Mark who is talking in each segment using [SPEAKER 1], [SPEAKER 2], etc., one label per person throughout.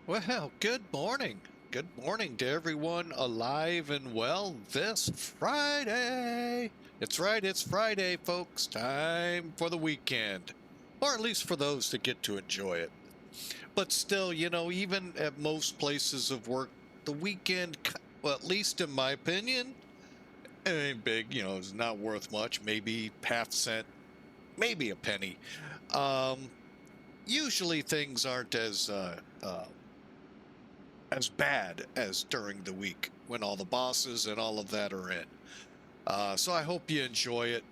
[SPEAKER 1] Well, good morning. Good morning to everyone alive and well this Friday. It's right, it's Friday, folks. Time for the weekend, or at least for those that get to enjoy it. But still, even at most places of work, the weekend, well, at least in my opinion, it ain't big, it's not worth much, maybe half cent, maybe a penny. Um, Usually things aren't as bad as during the week when all the bosses and all of that are in. So I hope you enjoy it.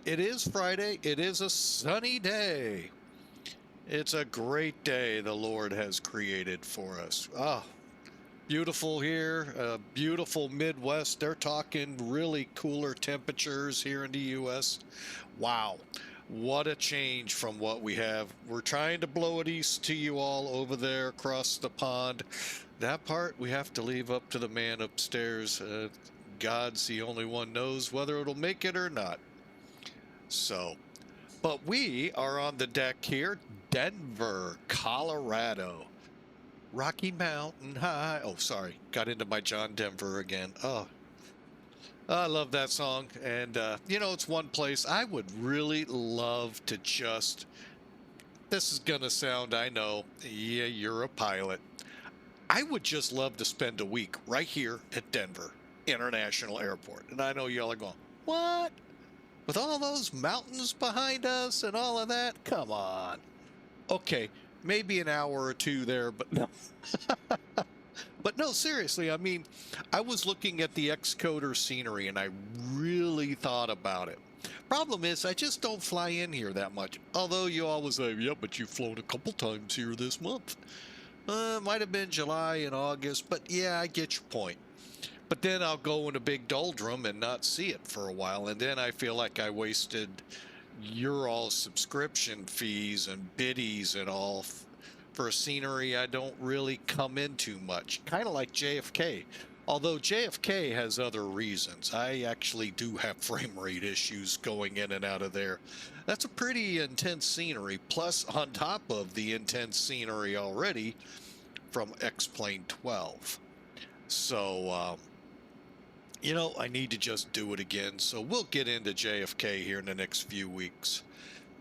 [SPEAKER 1] It is Friday. It is a sunny day. It's a great day the Lord has created for us. Oh, beautiful here. Beautiful Midwest. They're talking really cooler temperatures here in the U.S. Wow. What a change from what we have. We're trying to blow it east to you all over there across the pond. That part we have to leave up to the man upstairs. God's the only one knows whether it'll make it or not. So, but we are on the deck here, Denver, Colorado. Rocky Mountain High. Oh, sorry. Got into my John Denver again. Oh, I love that song. And, it's one place I would really love to just. This is going to sound, I know, yeah, you're a pilot. I would just love to spend a week right here at Denver International Airport. And I know y'all are going, what? With all those mountains behind us and all of that? Come on. Okay, maybe an hour or two there, but no. But no, seriously, I mean, I was looking at the Xcoder scenery and I really thought about it. Problem is, I just don't fly in here that much. Although you always say, yeah, but you've flown a couple times here this month. Might have been July and August, but yeah, I get your point. But then I'll go in a big doldrum and not see it for a while, and then I feel like I wasted your all subscription fees and biddies and all for a scenery I don't really come into much. Kind of like JFK. Although JFK has other reasons. I actually do have frame rate issues going in and out of there. That's a pretty intense scenery. Plus, on top of the intense scenery already from X-Plane 12. So, I need to just do it again. So we'll get into JFK here in the next few weeks.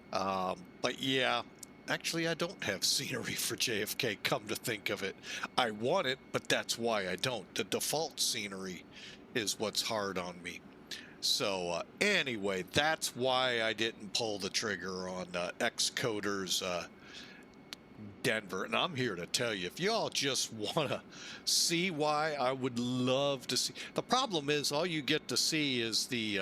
[SPEAKER 1] But yeah, actually, I don't have scenery for JFK, come to think of it. I want it, but that's why I don't. The default scenery is what's hard on me. So anyway, that's why I didn't pull the trigger on Xcoder's Denver. And I'm here to tell you, if y'all just want to see why, I would love to see. The problem is all you get to see is the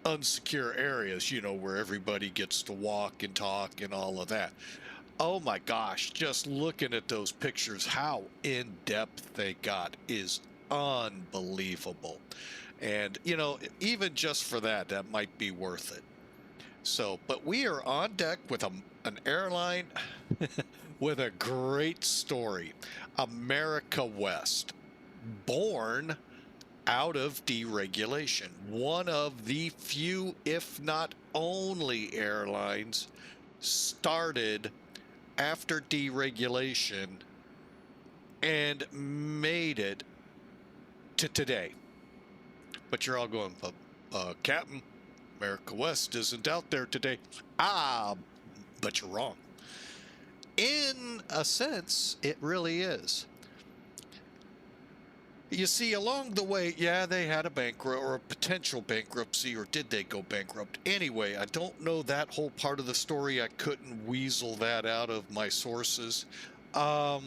[SPEAKER 1] unsecure areas, where everybody gets to walk and talk and all of that. Oh my gosh, just looking at those pictures, how in-depth they got is unbelievable. And, even just for that, that might be worth it. So, but we are on deck with an airline with a great story. America West, born out of deregulation. One of the few, if not only, airlines started after deregulation and made it to today. But you're all going, Captain, America West isn't out there today. But you're wrong. In a sense, it really is. You see, along the way, yeah, they had a bankrupt or a potential bankruptcy, or did they go bankrupt? Anyway, I don't know that whole part of the story. I couldn't weasel that out of my sources. They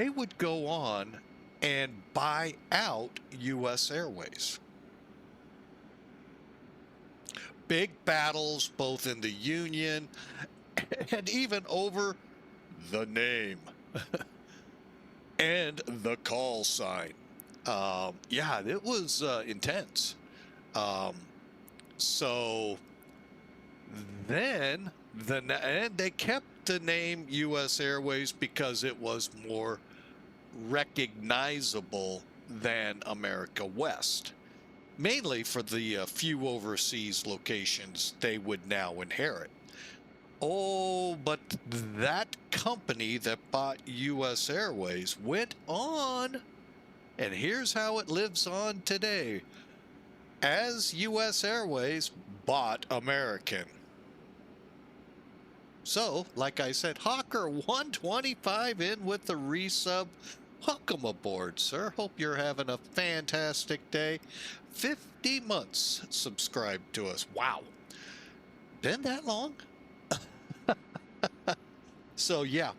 [SPEAKER 1] would go on and buy out U.S. Airways. Big battles, both in the union and even over the name. And the call sign. Yeah, it was intense. So then and they kept the name U.S. Airways because it was more recognizable than America West, mainly for the few overseas locations they would now inherit. Oh, but that company that bought U.S. Airways went on, and here's how it lives on today. As U.S. Airways bought American. So, like I said, Hawker 125 in with the resub. Welcome aboard, sir. Hope you're having a fantastic day. 50 months subscribed to us. Wow. Been that long? So, yeah,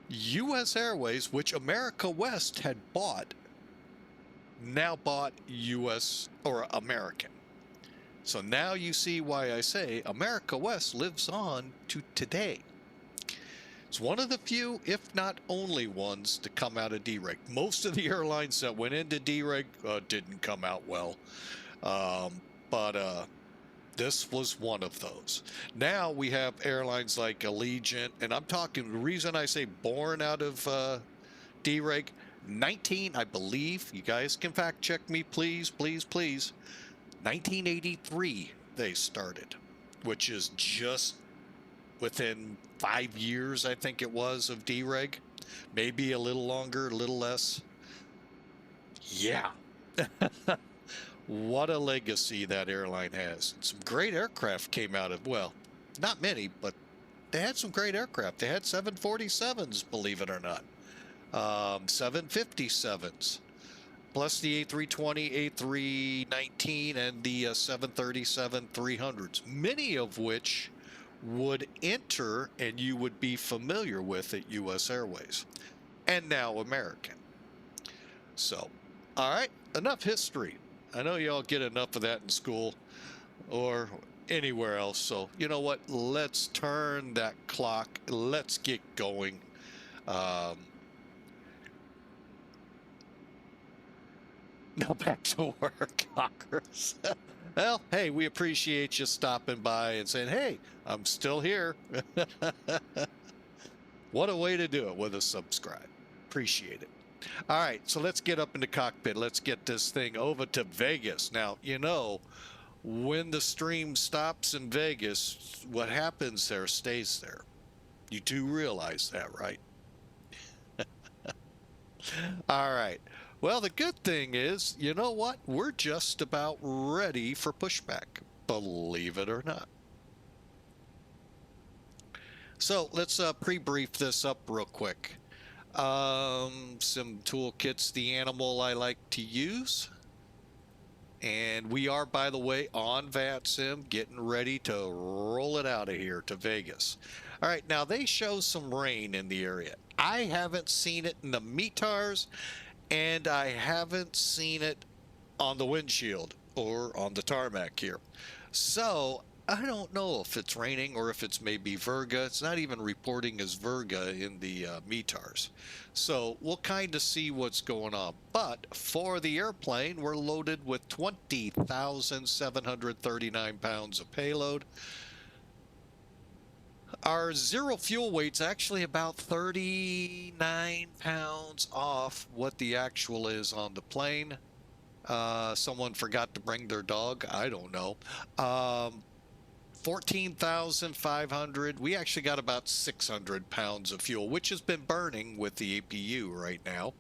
[SPEAKER 1] U.S. Airways, which America West had bought, now bought U.S. or American. So now you see why I say America West lives on to today. It's one of the few, if not only ones, to come out of dereg. Most of the airlines that went into dereg didn't come out well. But this was one of those. Now we have airlines like Allegiant, and I'm talking, the reason I say born out of dereg, 19, I believe, you guys can fact check me, please, please, please. 1983 they started, which is just within 5 years, I think it was, of dereg. Maybe a little longer, a little less. Yeah. What a legacy that airline has. Some great aircraft came out of, well, not many, but they had some great aircraft. They had 747s, believe it or not. 757s. Plus the A320, A319, and the 737-300s, many of which would enter and you would be familiar with at U.S. Airways, and now American. So, all right, enough history. I know y'all get enough of that in school or anywhere else. So, you know what? Let's turn that clock. Let's get going. Now back to work, Hawkers. Well, hey, we appreciate you stopping by and saying, hey, I'm still here. What a way to do it with a subscribe. Appreciate it. All right, so let's get up in the cockpit. Let's get this thing over to Vegas. Now, you know, when the stream stops in Vegas, what happens there stays there. You do realize that, right? All right. Well, the good thing is, you know what? We're just about ready for pushback, believe it or not. So let's pre-brief this up real quick. Some toolkits, the animal I like to use. And we are, by the way, on VATSIM, getting ready to roll it out of here to Vegas. All right, now they show some rain in the area. I haven't seen it in the METARs, and I haven't seen it on the windshield or on the tarmac here. So I don't know if it's raining or if it's maybe Virga. It's not even reporting as Virga in the METARs. So we'll kind of see what's going on. But for the airplane, we're loaded with 20,739 pounds of payload. Our zero fuel weight's actually about 39 pounds off what the actual is on the plane. Someone forgot to bring their dog. I don't know. 14,500. We actually got about 600 pounds of fuel, which has been burning with the APU right now.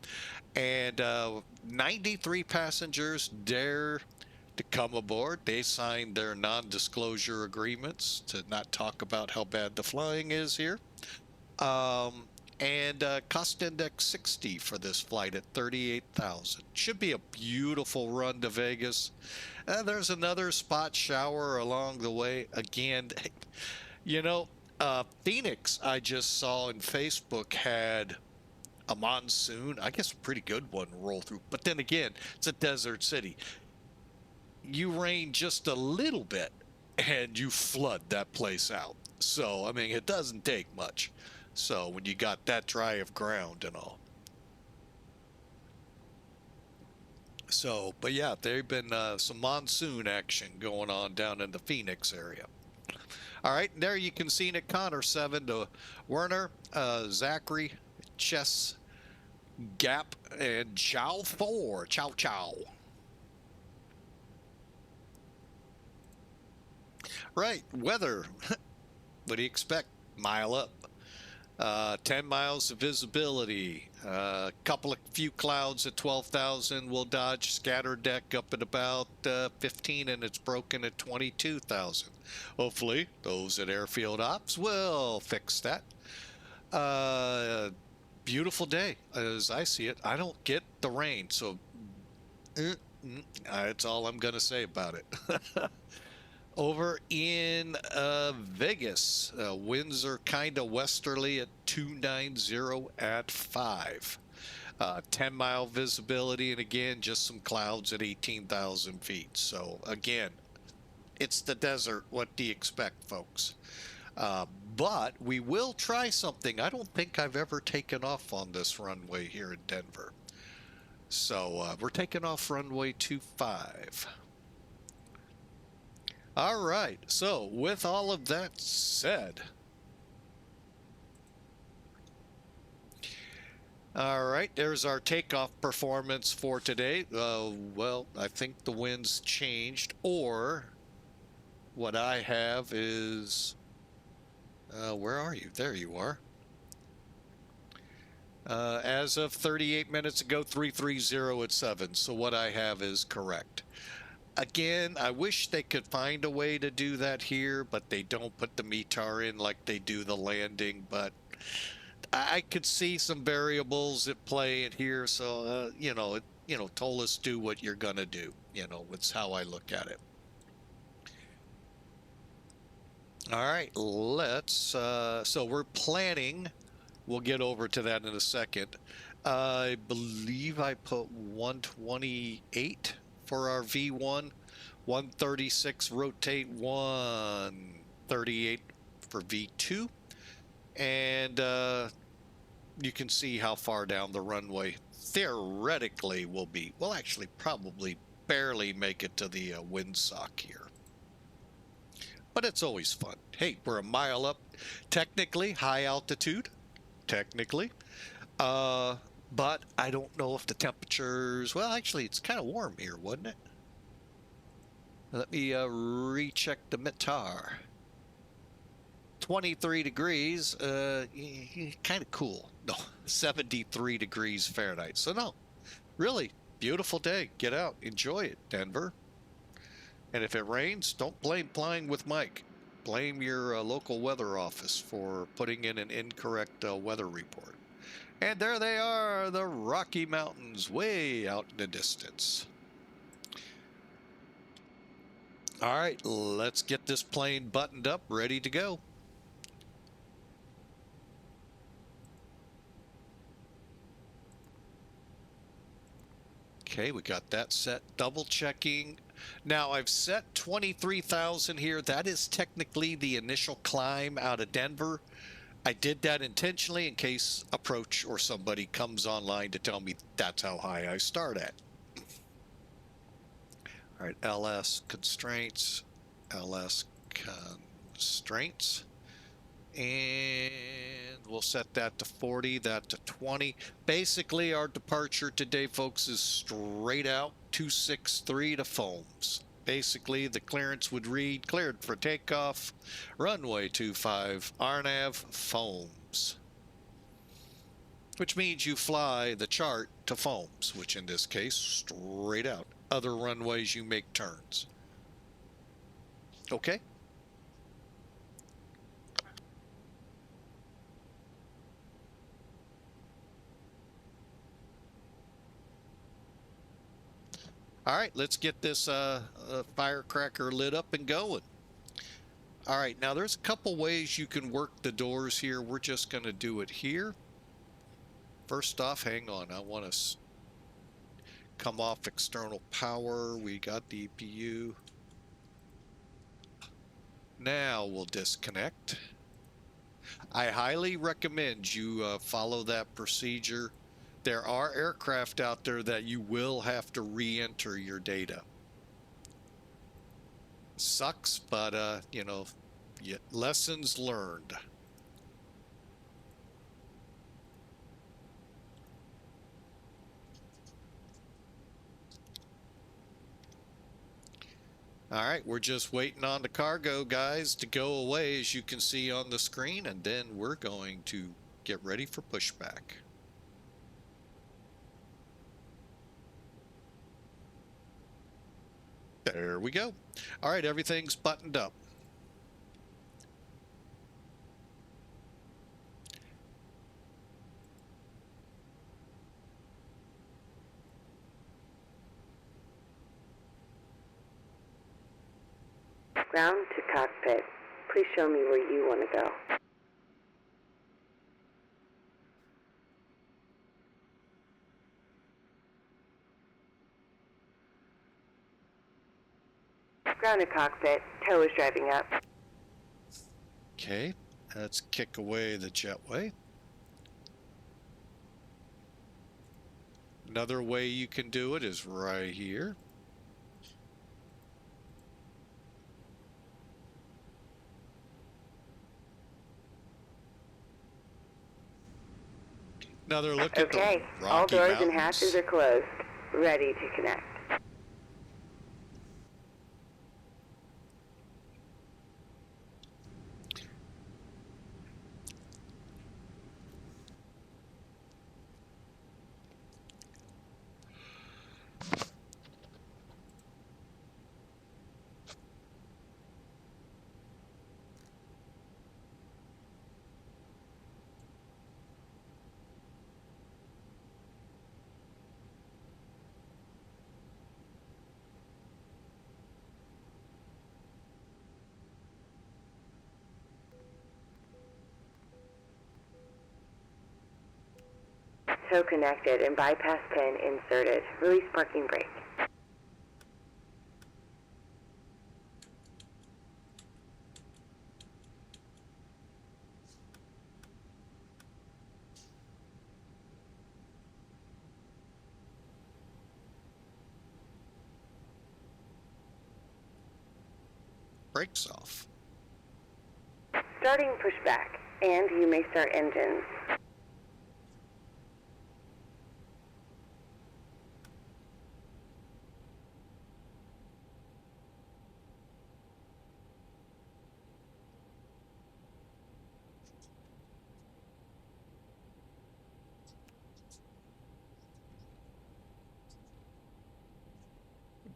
[SPEAKER 1] And 93 passengers dare to come aboard. They signed their non-disclosure agreements to not talk about how bad the flying is here. And cost index 60 for this flight at 38,000. Should be a beautiful run to Vegas. There's another spot shower along the way. Again, you know, Phoenix, I just saw on Facebook, had a monsoon. I guess a pretty good one roll through. But then again, it's a desert city. You rain just a little bit and you flood that place out. So, I mean, it doesn't take much. So when you got that dry of ground and all. So, but yeah, there've been some monsoon action going on down in the Phoenix area. All right, and there you can see it, Connor 7 to WERNR, ZAKRY, CHESZ, GGAPP, and Chow 4. Chow Chow. Right, weather. What do you expect? mile up. 10 miles of visibility. Few clouds at 12,000. We'll dodge scatter deck up at about 15, and it's broken at 22,000. Hopefully, those at airfield ops will fix that. Beautiful day as I see it. I don't get the rain, so that's all I'm going to say about it. Over in Vegas, winds are kind of westerly at 290 at 5. 10-mile visibility, and again, just some clouds at 18,000 feet. So again, it's the desert. What do you expect, folks? But we will try something. I don't think I've ever taken off on this runway here in Denver. So we're taking off runway 25. All right, so with all of that said, all right, there's our takeoff performance for today. Well, I think the wind's changed, or what I have is, where are you? There you are. As of 38 minutes ago, 330 at 7, so what I have is correct. Again, I wish they could find a way to do that here, but they don't put the METAR in like they do the landing. But I could see some variables at play in here. So, ToLiss, do what you're going to do. It's how I look at it. All right, let's, so we're planning, we'll get over to that in a second. I believe I put 128 for our V1, 136 rotate, 138 for V2, and you can see how far down the runway theoretically will be. We'll actually probably barely make it to the windsock here, but it's always fun. Hey, we're a mile up, technically high altitude, technically. But I don't know if the temperatures, well, actually, it's kind of warm here, wasn't it? Let me recheck the METAR. 23 degrees, kind of cool. No, 73 degrees Fahrenheit. So no, really beautiful day. Get out, enjoy it, Denver. And if it rains, don't blame Flying with Mike. Blame your local weather office for putting in an incorrect weather report. And there they are, the Rocky Mountains, way out in the distance. All right, let's get this plane buttoned up, ready to go. Okay, we got that set. Double checking. Now, I've set 23,000 here. That is technically the initial climb out of Denver. I did that intentionally in case approach or somebody comes online to tell me that's how high I start at. All right, LS constraints, LS constraints, and we'll set that to 40, that to 20. Basically, our departure today, folks, is straight out 263 to foams. Basically, the clearance would read, cleared for takeoff, runway 25, RNAV, foams. Which means you fly the chart to foams, which in this case, straight out. Other runways, you make turns. Okay? All right, let's get this firecracker lit up and going. All right, now there's a couple ways you can work the doors here. We're just going to do it here. First off, hang on. I want to come off external power. We got the EPU. Now we'll disconnect. I highly recommend you follow that procedure. There are aircraft out there that you will have to re-enter your data. Sucks, but lessons learned. All right, we're just waiting on the cargo guys to go away, as you can see on the screen, and then we're going to get ready for pushback. There we go. All right, everything's buttoned up.
[SPEAKER 2] Ground to cockpit. Please show me where you want to go. Ground to cockpit. Tow is driving up.
[SPEAKER 1] Okay, let's kick away the jetway. Another way you can do it is right here. Another look at the Rocky
[SPEAKER 2] all doors
[SPEAKER 1] Mountains.
[SPEAKER 2] and hatches are closed. Ready to connect. Tow connected and bypass pin inserted. Release parking brake.
[SPEAKER 1] Brakes off.
[SPEAKER 2] Starting pushback, and you may start engines.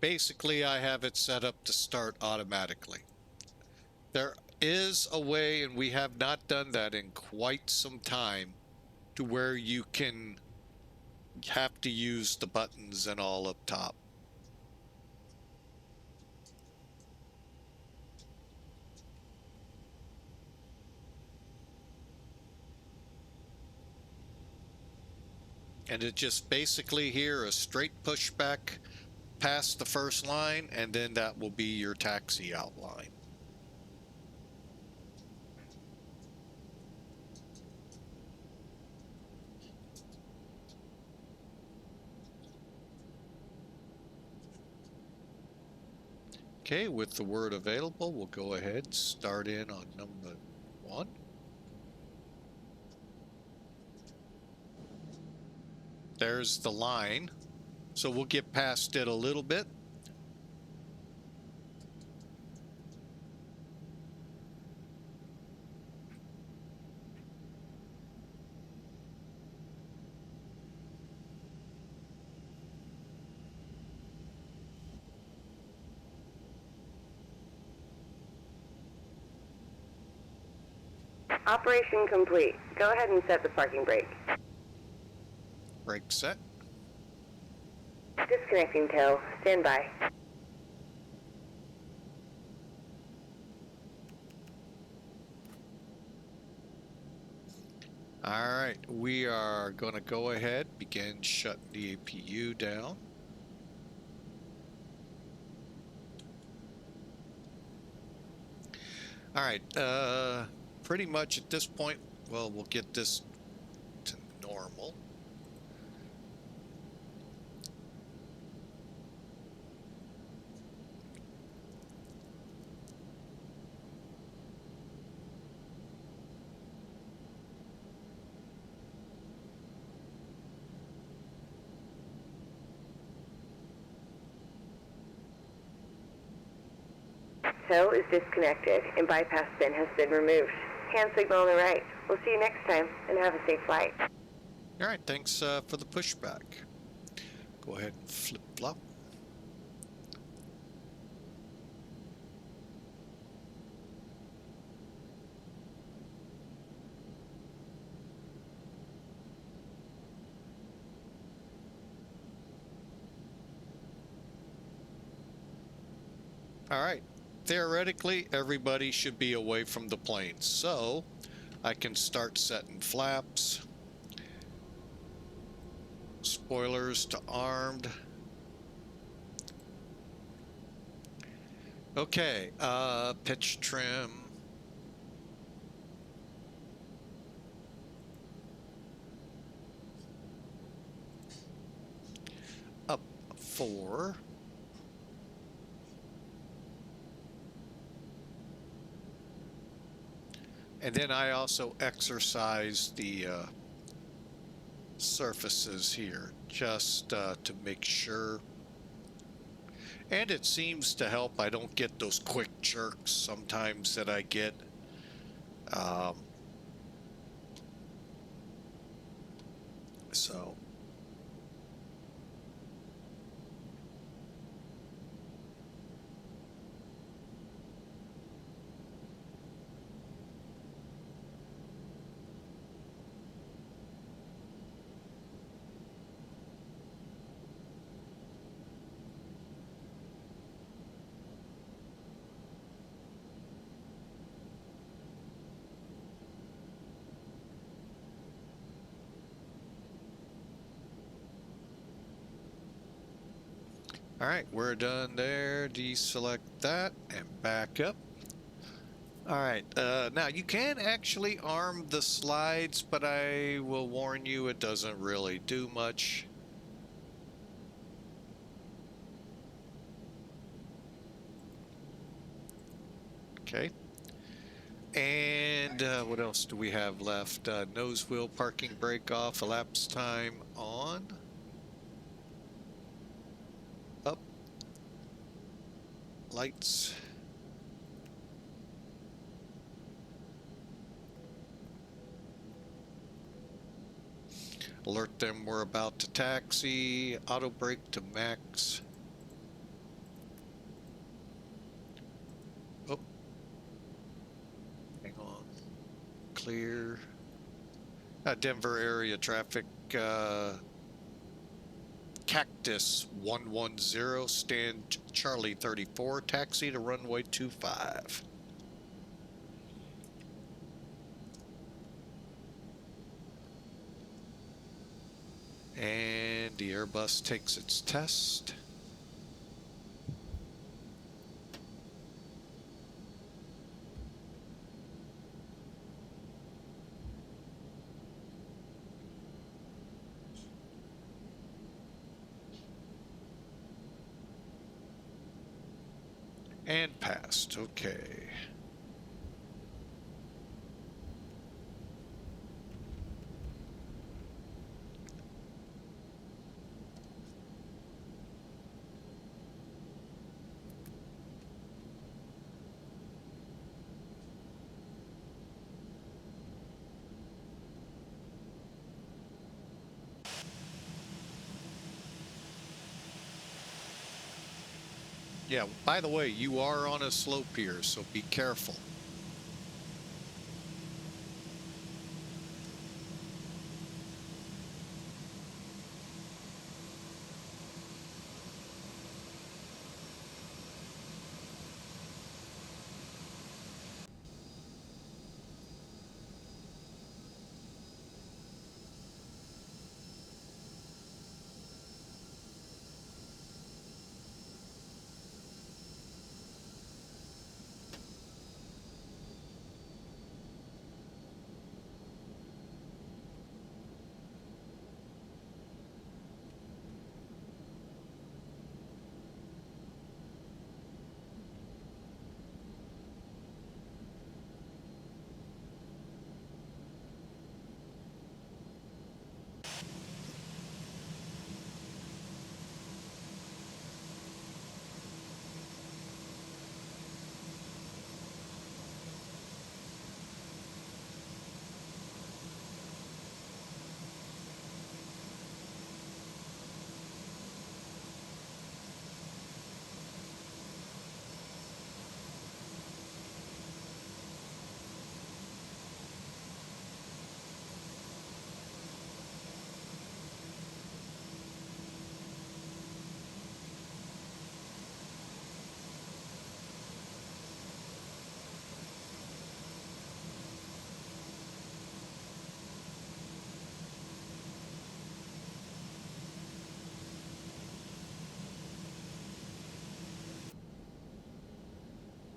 [SPEAKER 1] Basically, I have it set up to start automatically. There is a way, and we have not done that in quite some time, to where you can have to use the buttons and all up top. And it just basically here, a straight pushback past the first line, and then that will be your taxi outline. Okay, with the word available, we'll go ahead and start in on number 1. There's the line. So we'll get past it a little bit.
[SPEAKER 2] Operation complete. Go ahead and set the parking brake.
[SPEAKER 1] Brake set.
[SPEAKER 2] Disconnecting tow. Stand by.
[SPEAKER 1] All right, we are going to go ahead, begin shutting the APU down. All right, pretty much at this point, well, we'll get this to normal.
[SPEAKER 2] Tow is disconnected and bypass pin has been removed. Hand signal on the right. We'll see you next time and have a safe flight.
[SPEAKER 1] All right, thanks for the pushback. Go ahead and flip-flop. All right, theoretically, everybody should be away from the plane, so I can start setting flaps, spoilers to armed. Okay, pitch trim. Up 4. And then I also exercise the surfaces here just to make sure. And it seems to help. I don't get those quick jerks sometimes that I get. So. All right, we're done there. Deselect that and back up. All right, now you can actually arm the slides, but I will warn you, it doesn't really do much. Okay. And what else do we have left? Nose wheel parking brake off, elapsed time on. Up. Lights. Alert them we're about to taxi. Auto brake to max. Oh. Hang on. Clear. Denver area traffic. Cactus 110, stand Charlie 34, taxi to runway 25. And the Airbus takes its test. And passed. Okay. Yeah, by the way, you are on a slope here, so be careful.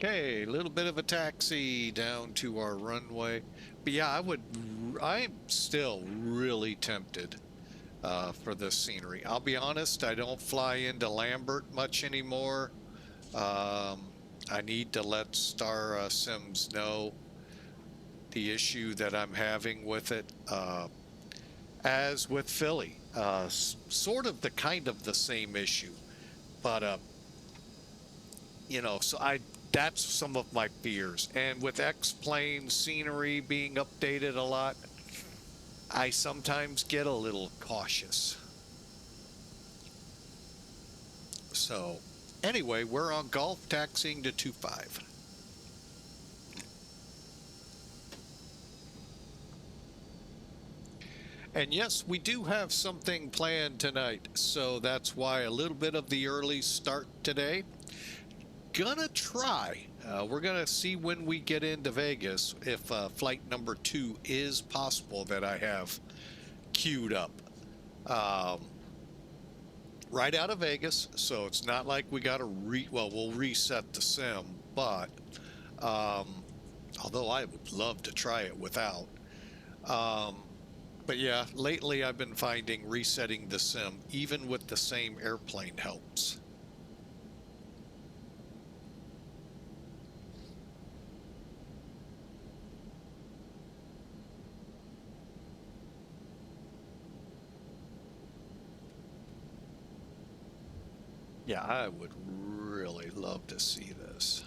[SPEAKER 1] Okay, a little bit of a taxi down to our runway. But yeah, I'm still really tempted for this scenery. I'll be honest, I don't fly into Lambert much anymore. I need to let Star Sims know the issue that I'm having with it. As with Philly, sort of the kind of the same issue, but you know, that's some of my fears. And with X-plane scenery being updated a lot, I sometimes get a little cautious. So anyway, we're on Gulf taxiing to 25. And yes, we do have something planned tonight, so that's why a little bit of the early start today. Gonna try. We're gonna see when we get into Vegas if flight number 2 is possible that I have queued up. Right out of Vegas, so it's not like we got to we'll reset the sim, but although I would love to try it without. But yeah, lately I've been finding resetting the sim, even with the same airplane, helps. Yeah, I would really love to see this.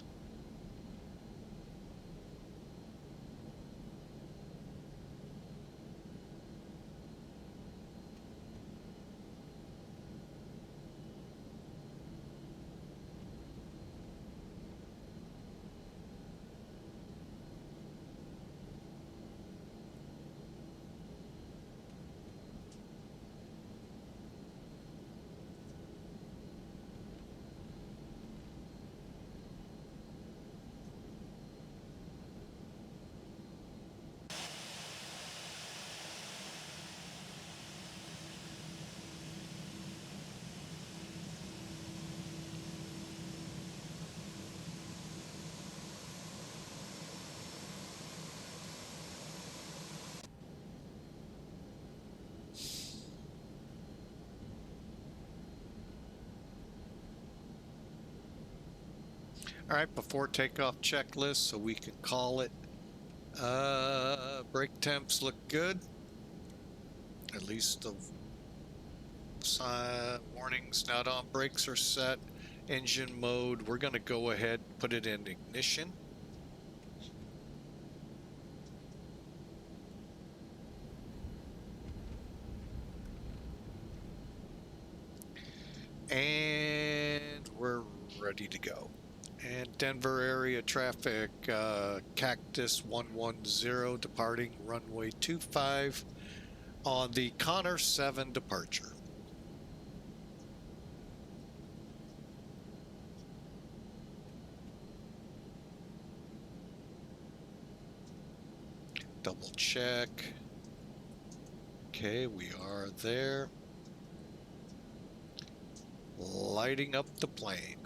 [SPEAKER 1] All right, before takeoff checklist, so we can call it. Brake temps look good. At least the warnings not on. Brakes are set. Engine mode, we're going to go ahead and put it in ignition. And we're ready to go. And Denver area traffic, Cactus 110 departing runway 25 on the Connor 7 departure. Double check. Okay, we are there. Lighting up the plane.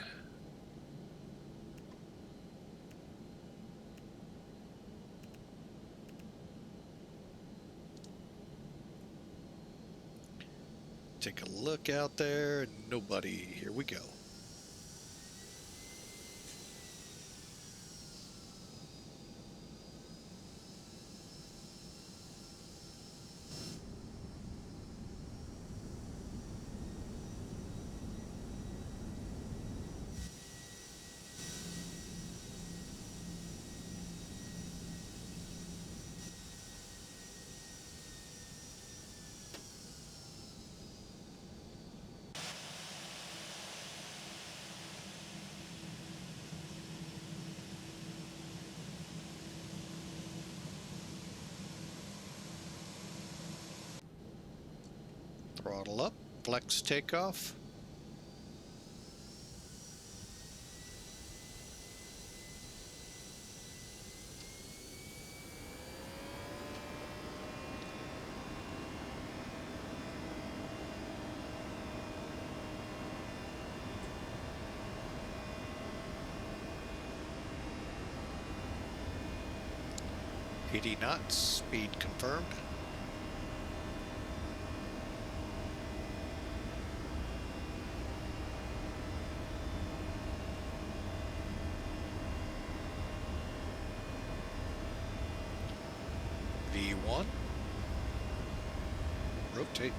[SPEAKER 1] Take a look out there. Nobody. Here we go. Throttle up, flex takeoff. 80 knots, speed confirmed. V1. Rotate.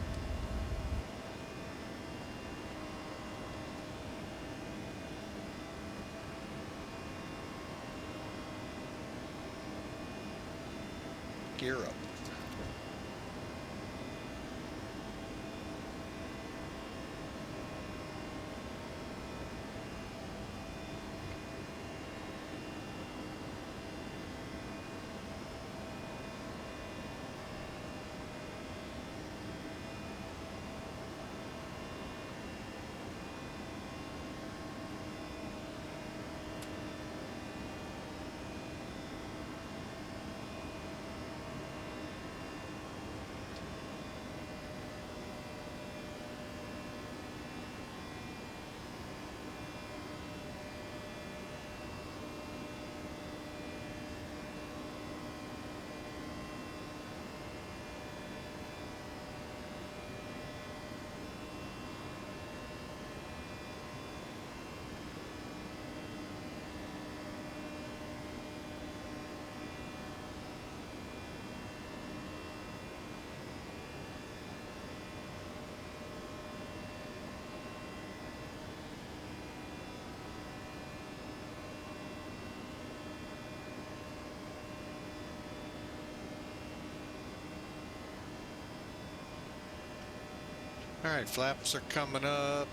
[SPEAKER 1] Gear up. All right, flaps are coming up.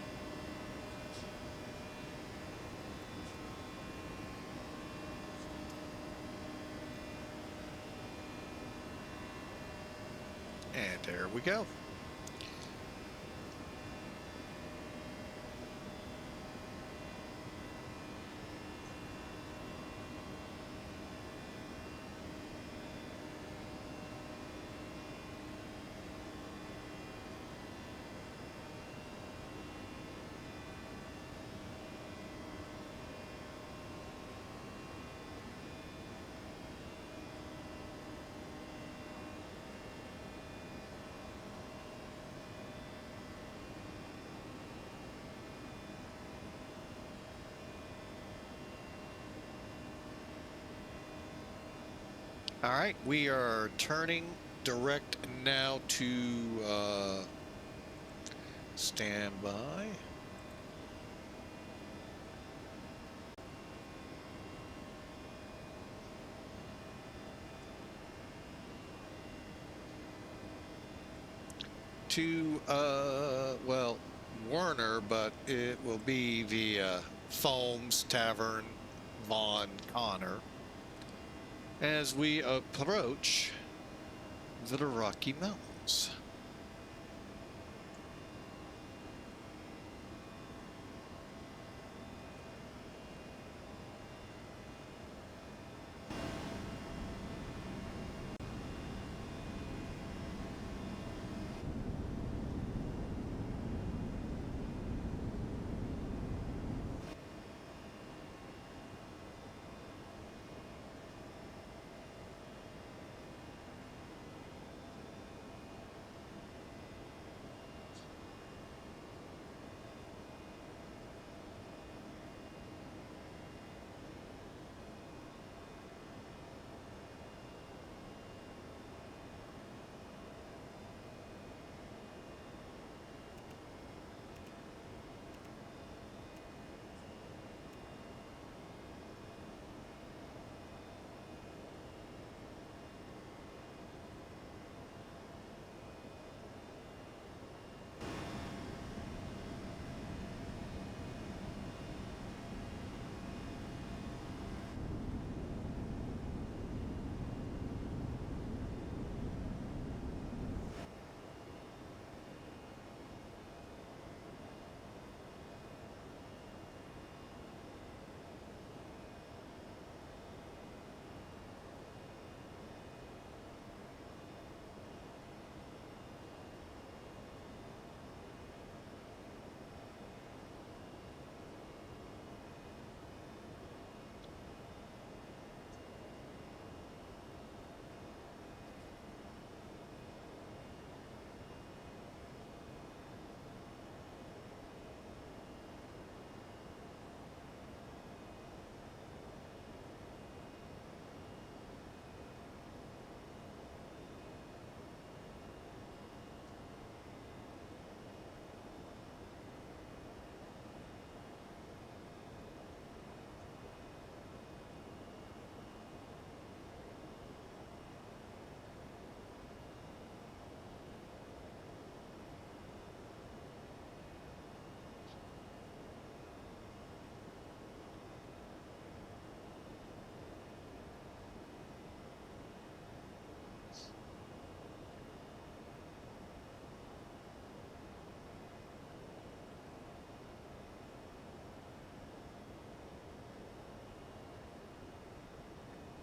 [SPEAKER 1] And there we go. All right, we are turning direct now to standby. To, well, WERNR, but it will be via Foams Tavern, Vaughn, Connor, as we approach the Rocky Mountains.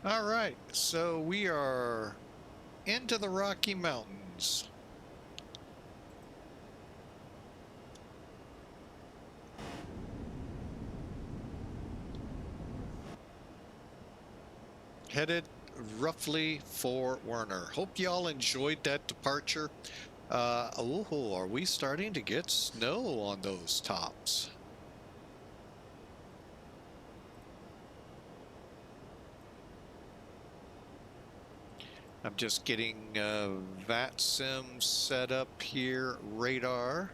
[SPEAKER 1] All right, so we are into the Rocky Mountains. Headed roughly for WERNR. Hope y'all enjoyed that departure. Oh, are we starting to get snow on those tops? I'm just getting VATSIM set up here, radar.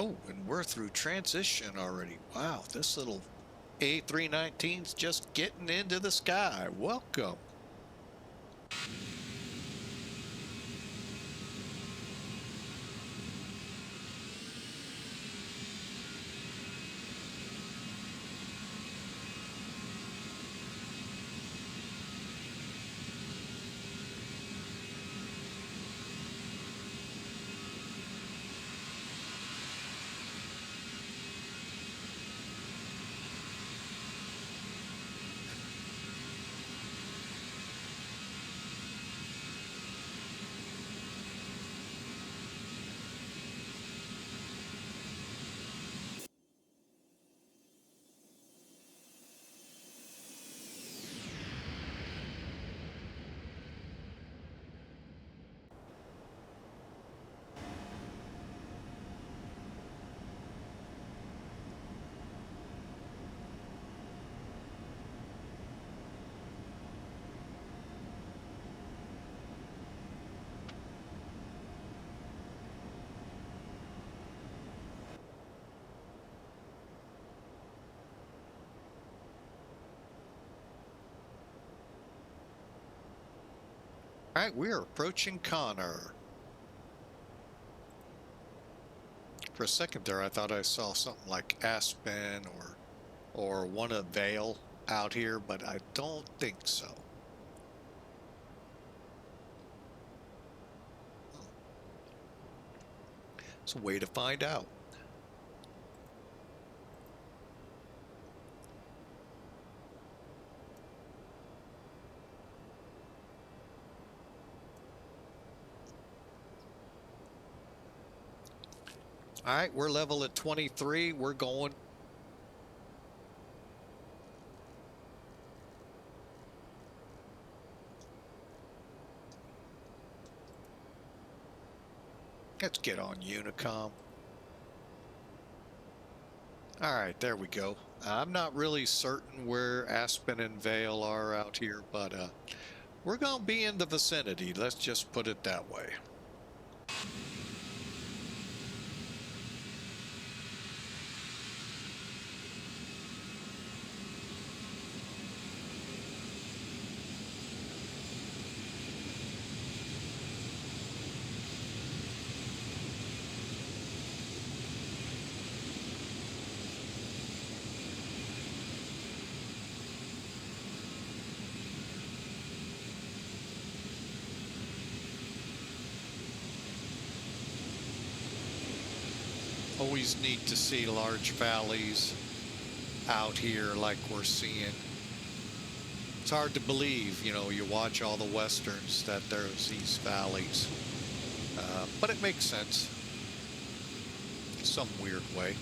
[SPEAKER 1] Oh, and we're through transition already. Wow, this little A319's just getting into the sky. Welcome. All right, we're approaching Connor. For a second there, I thought I saw something like Aspen or one of Vale out here, but I don't think so. It's a way to find out. All right, we're level at 23. We're going. Let's get on Unicom. All right, there we go. I'm not really certain where Aspen and Vale are out here, but we're going to be in the vicinity. Let's just put it that way. Always neat to see large valleys out here like we're seeing. It's hard to believe, you know, you watch all the westerns that there's these valleys. But it makes sense in some weird way.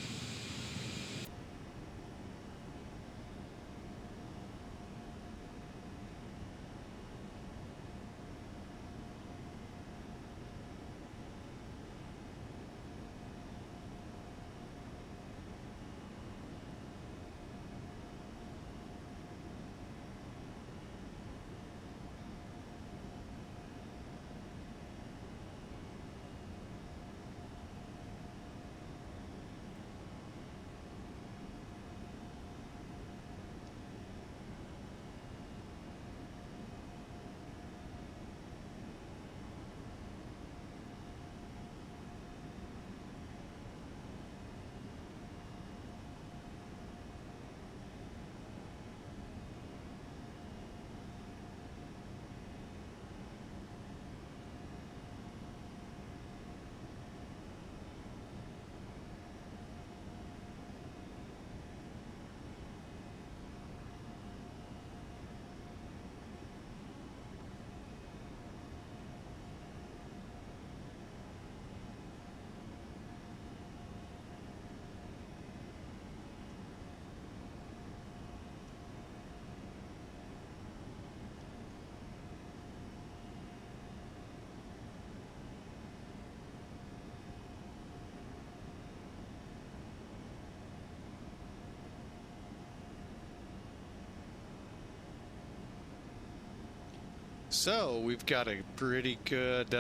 [SPEAKER 1] So we've got a pretty good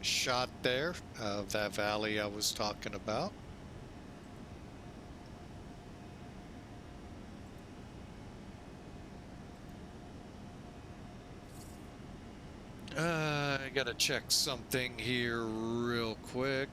[SPEAKER 1] shot there of that valley I was talking about. I gotta check something here real quick.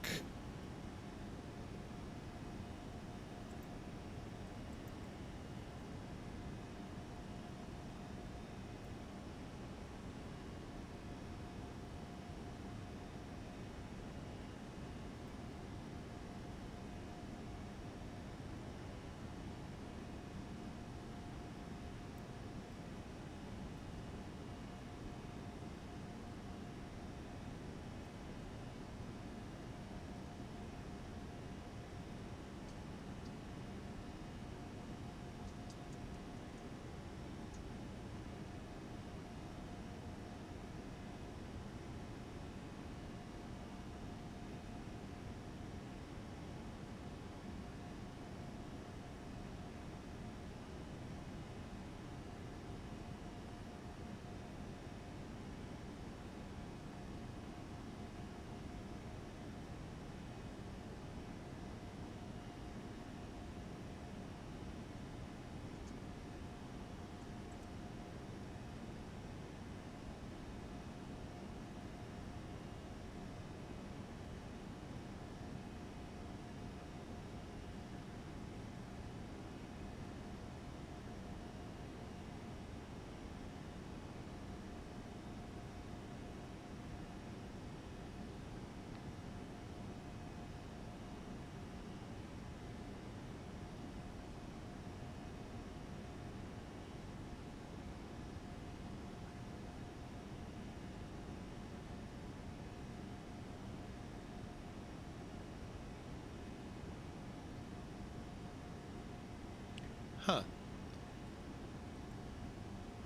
[SPEAKER 1] Huh.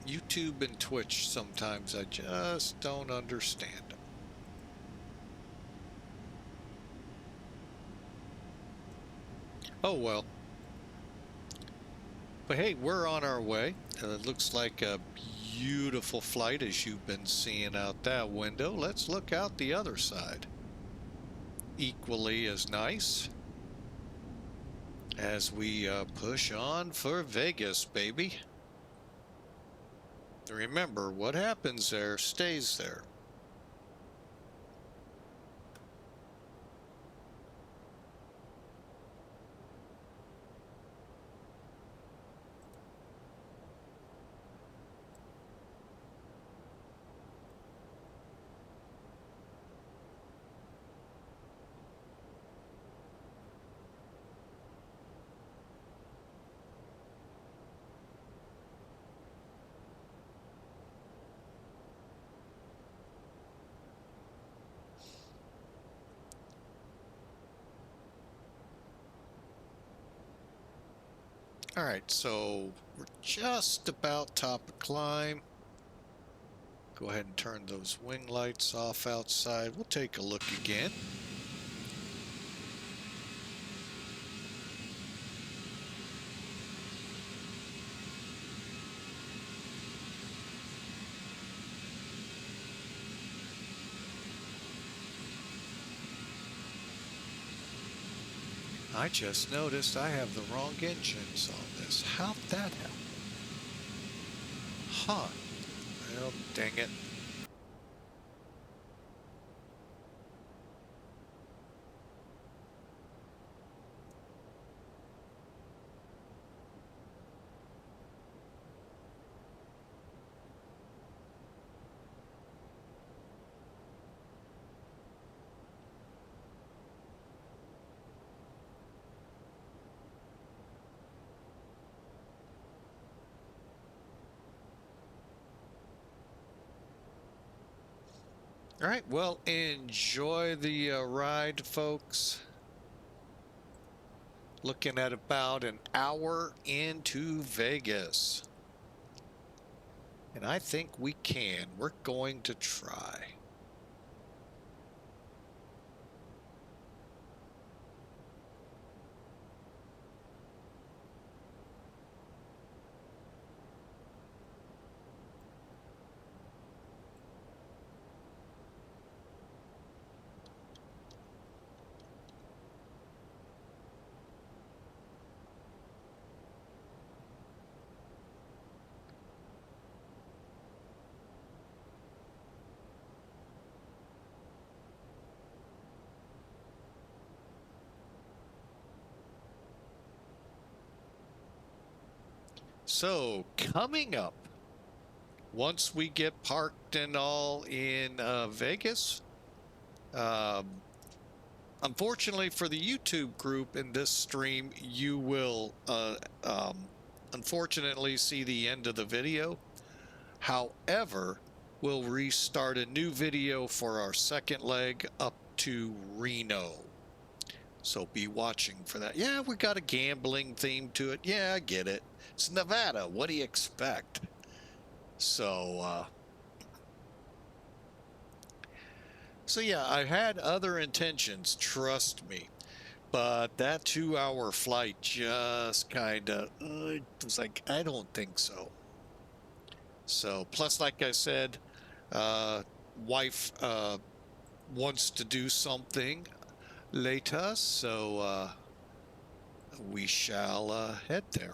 [SPEAKER 1] YouTube and Twitch, sometimes I just don't understand them. Oh well. But hey, we're on our way. It looks like a beautiful flight as you've been seeing out that window. Let's look out the other side. Equally as nice as we push on for Vegas, baby. Remember, what happens there stays there. All right, so we're just about top of climb. Go ahead and turn those wing lights off outside. We'll take a look again. I just noticed I have the wrong engines on this. How'd that happen? Huh. Well, dang it. All right, well, enjoy the ride, folks. Looking at about an hour into Vegas. And I think we can. We're going to try. So coming up, once we get parked and all in Vegas, unfortunately for the YouTube group in this stream, you will unfortunately see the end of the video. However, we'll restart a new video for our second leg up to Reno. So be watching for that. Yeah, we got a gambling theme to it. Yeah, I get it. It's Nevada. What do you expect? So yeah, I had other intentions, trust me. But that 2-hour flight just kind of was like, I don't think so. So, plus, like I said, wife wants to do something later, so we shall head there.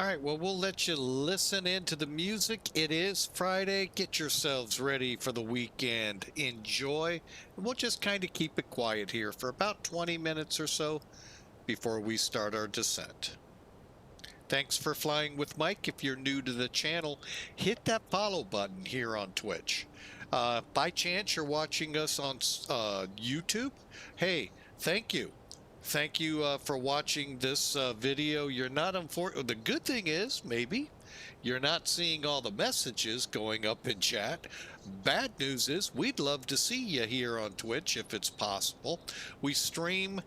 [SPEAKER 1] All right, well, we'll let you listen into the music. It is Friday. Get yourselves ready for the weekend. Enjoy. And we'll just kind of keep it quiet here for about 20 minutes or so before we start our descent. Thanks for flying with Mike. If you're new to the channel, hit that follow button here on Twitch. By chance you're watching us on YouTube, hey, thank you. Thank you for watching this video. You're not the good thing is, maybe, you're not seeing all the messages going up in chat. Bad news is we'd love to see you here on Twitch if it's possible. We stream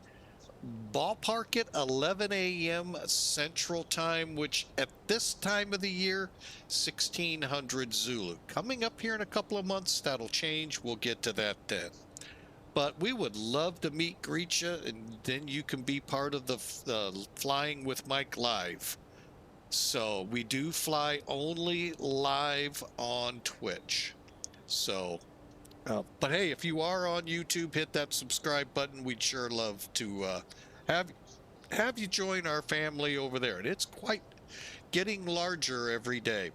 [SPEAKER 1] ballpark at 11 a.m. Central Time, which at this time of the year, 1600 Zulu. Coming up here in a couple of months, that'll change. We'll get to that then. But we would love to greet you, and then you can be part of the Flying with Mike Live. So we do fly only live on Twitch. So, but hey, if you are on YouTube, hit that subscribe button. We'd sure love to have you join our family over there. And it's quite getting larger every day.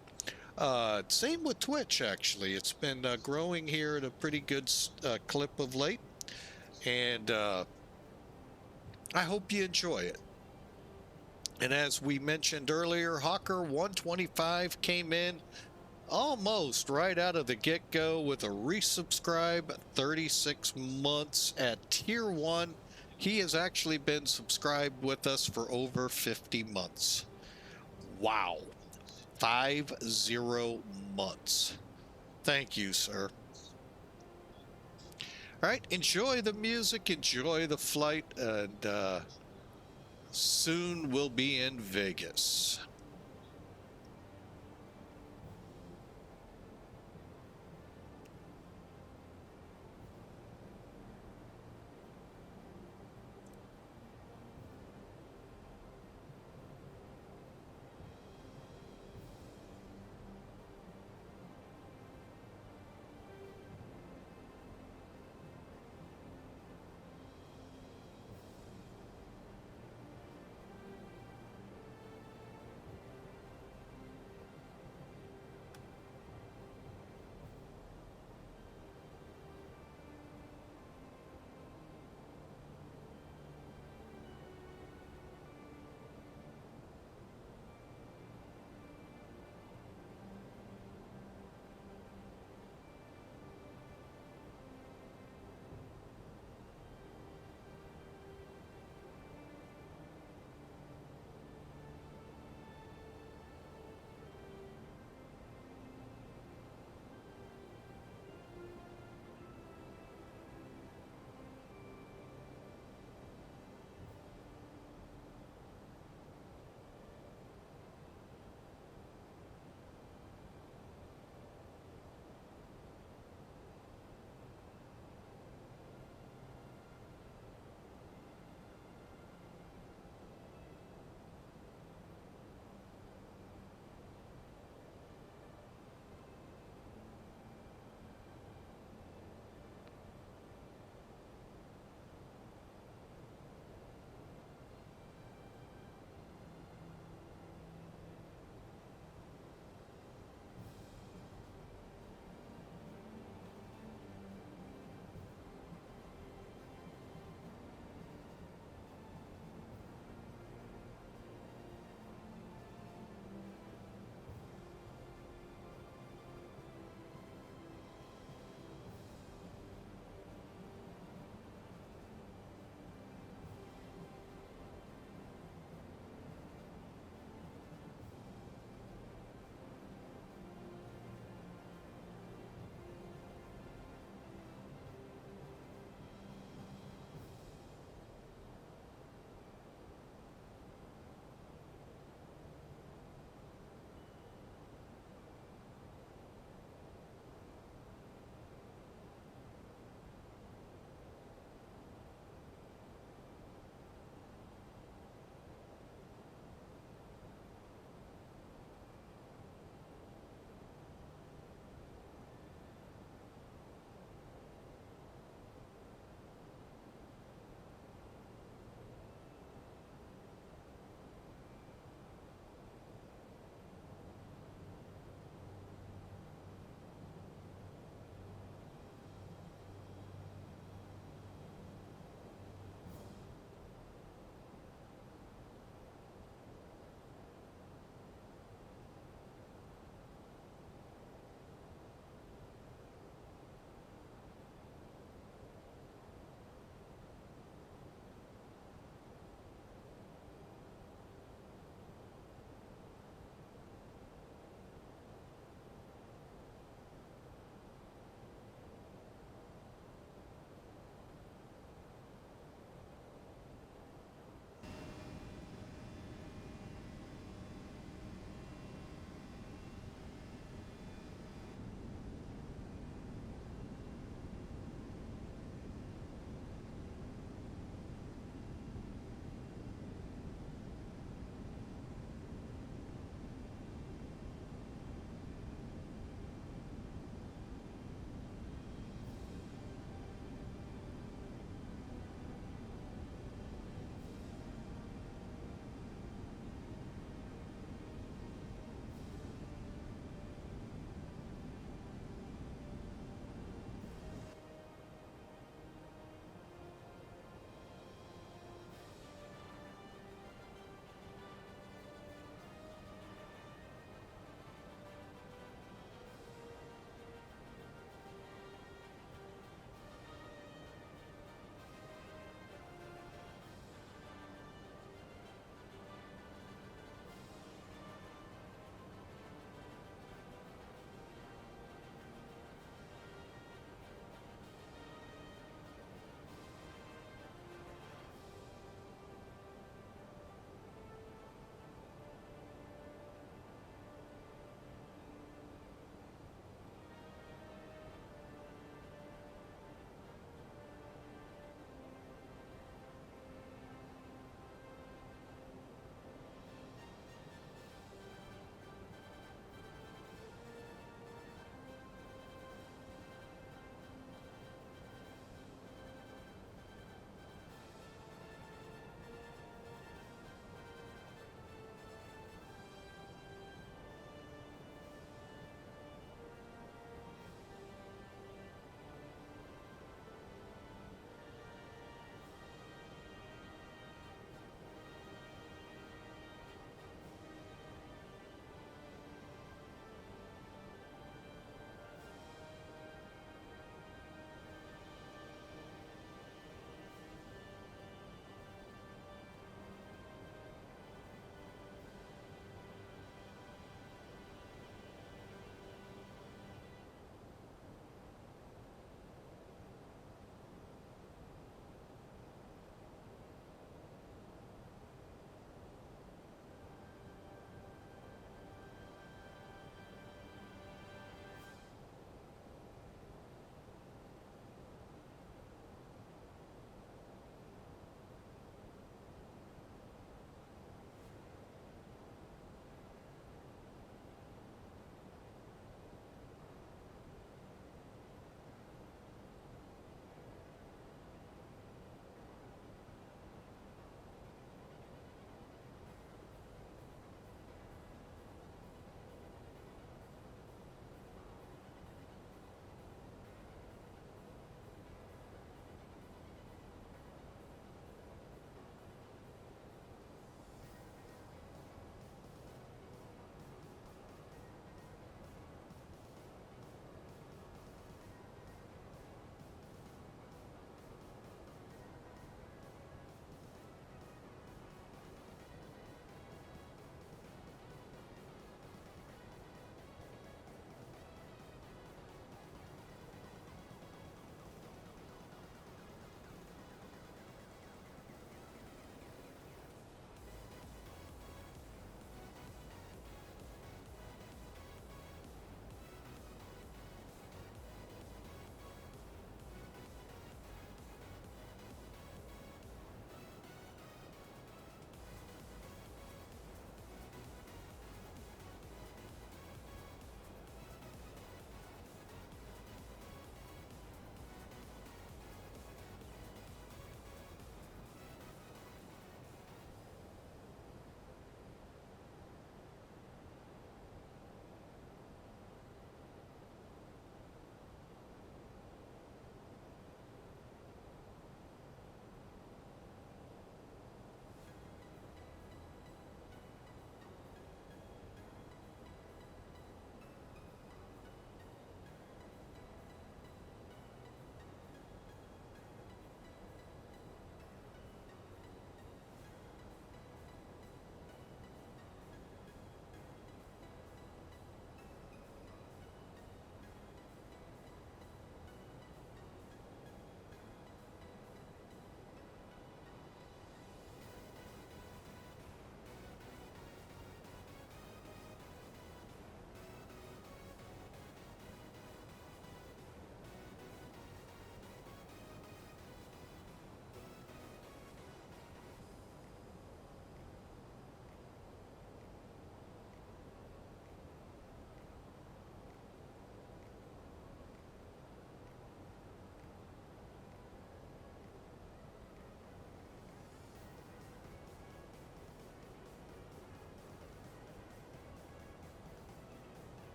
[SPEAKER 1] Same with Twitch, actually. It's been growing here at a pretty good clip of late. And I hope you enjoy it. And as we mentioned earlier, Hawker 125 came in almost right out of the get-go with a resubscribe, 36 months at Tier 1. He has actually been subscribed with us for over 50 months. Wow. 50 months. Thank you, sir. All right, enjoy the music, enjoy the flight, and soon we'll be in Vegas.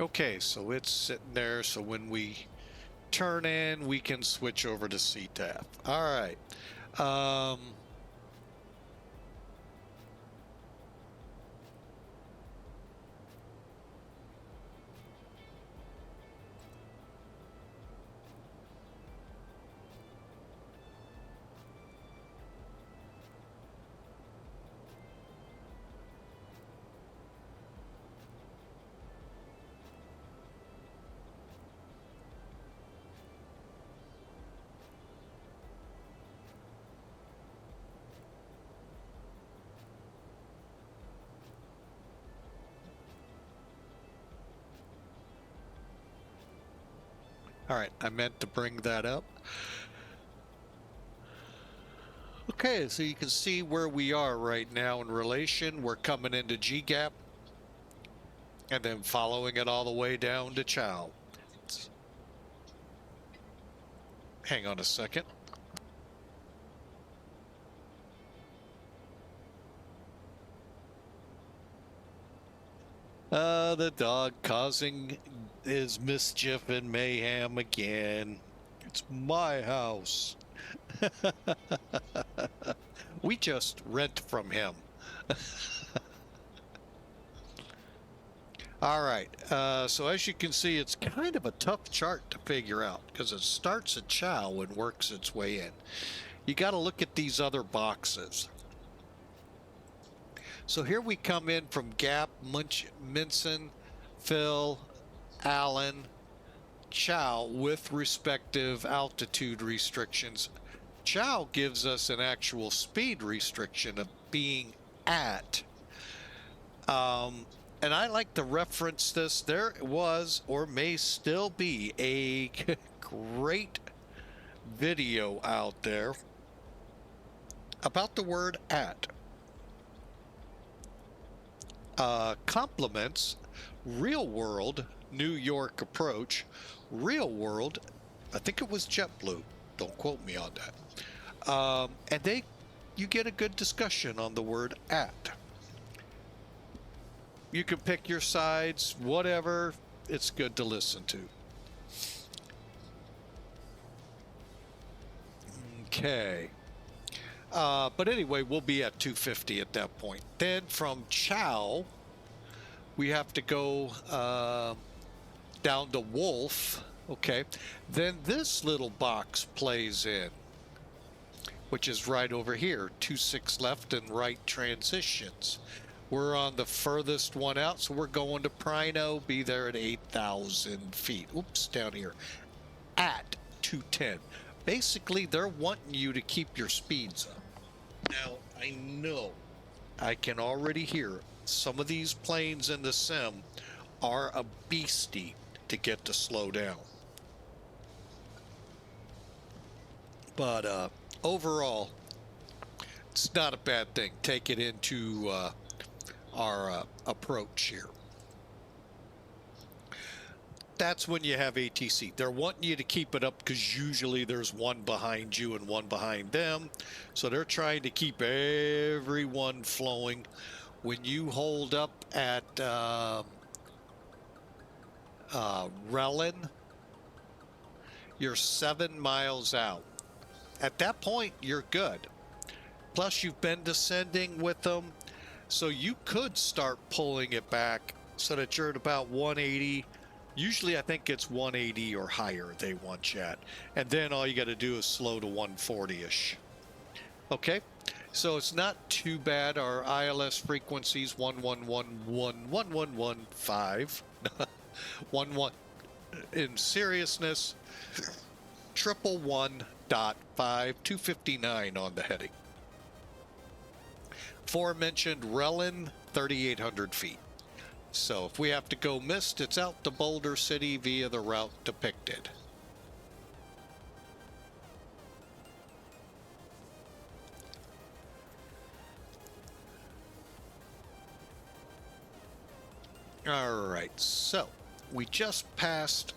[SPEAKER 1] Okay, so it's sitting there, so when we turn in, we can switch over to CTAF. All right. All right, I meant to bring that up. Okay, so you can see where we are right now in relation. We're coming into GGAPP and then following it all the way down to Chow. Hang on a second. The dog causing his mischief and mayhem again. It's my house. We just rent from him. All right, so as you can see, it's kind of a tough chart to figure out because it starts at Chow and works its way in. You got to look at these other boxes. So here we come in from Gap, Minson, Phil, Allen, Chow with respective altitude restrictions. Chow gives us an actual speed restriction of being at. And I like to reference this. There was or may still be a great video out there about the word at. Complements real world New York approach. Real world, I think it was JetBlue. Don't quote me on that. And you get a good discussion on the word at. You can pick your sides, whatever. It's good to listen to. Okay. But anyway, we'll be at 250 at that point. Then from Chow, we have to go down to Wolf. Okay. Then this little box plays in, which is right over here. 26 left and right transitions. We're on the furthest one out, so we're going to Prino, be there at 8,000 feet. Oops, down here. At 210. Basically, they're wanting you to keep your speeds up. Now, I know I can already hear some of these planes in the sim are a beastie to get to slow down. But overall, it's not a bad thing. Take it into our approach here. That's when you have ATC. They're wanting you to keep it up because usually there's one behind you and one behind them. So they're trying to keep everyone flowing. When you hold up at Relin, you're 7 miles out. At that point, you're good. Plus, you've been descending with them. So you could start pulling it back so that you're at about 180. Usually, I think it's 180 or higher they want you at. And then all you got to do is slow to 140-ish. Okay, so it's not too bad. Our ILS frequencies 11111115. 11 in seriousness, 111.5, 259 on the heading. Aforementioned Relin, 3,800 feet. So if we have to go missed, it's out to Boulder City via the route depicted. All right, so we just passed.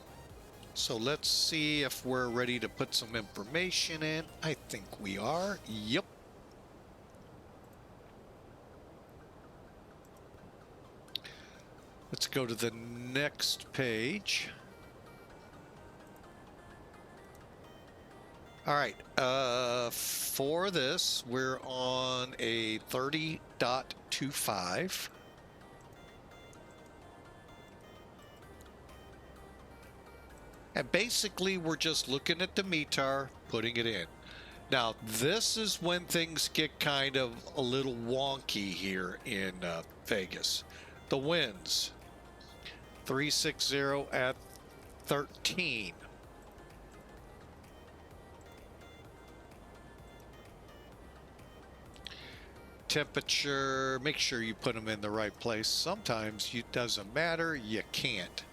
[SPEAKER 1] So let's see if we're ready to put some information in. I think we are. Yep. Let's go to the next page. All right, for this, we're on a 30.25. And basically, we're just looking at the METAR, putting it in. Now, this is when things get kind of a little wonky here in Vegas. The winds, 360 at 13. Temperature, make sure you put them in the right place. Sometimes it doesn't matter, you can't.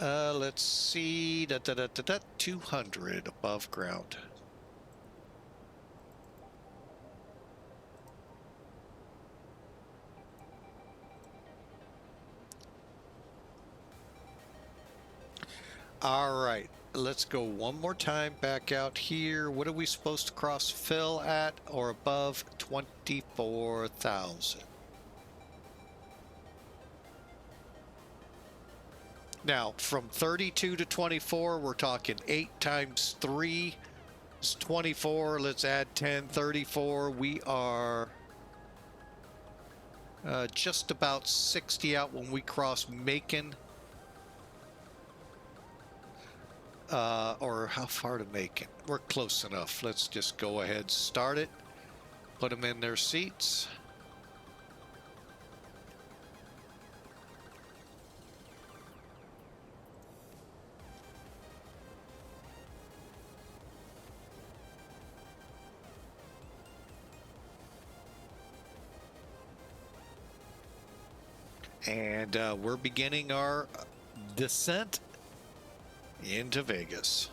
[SPEAKER 1] Let's see, 200 above ground. All right, let's go one more time back out here. What are we supposed to cross fill at or above? 24,000. Now, from 32 to 24, we're talking 8 times 3 is 24. Let's add 10, 34. We are just about 60 out when we cross Macon. Or how far to Macon? We're close enough. Let's just go ahead, start it, put them in their seats. And we're beginning our descent into Vegas.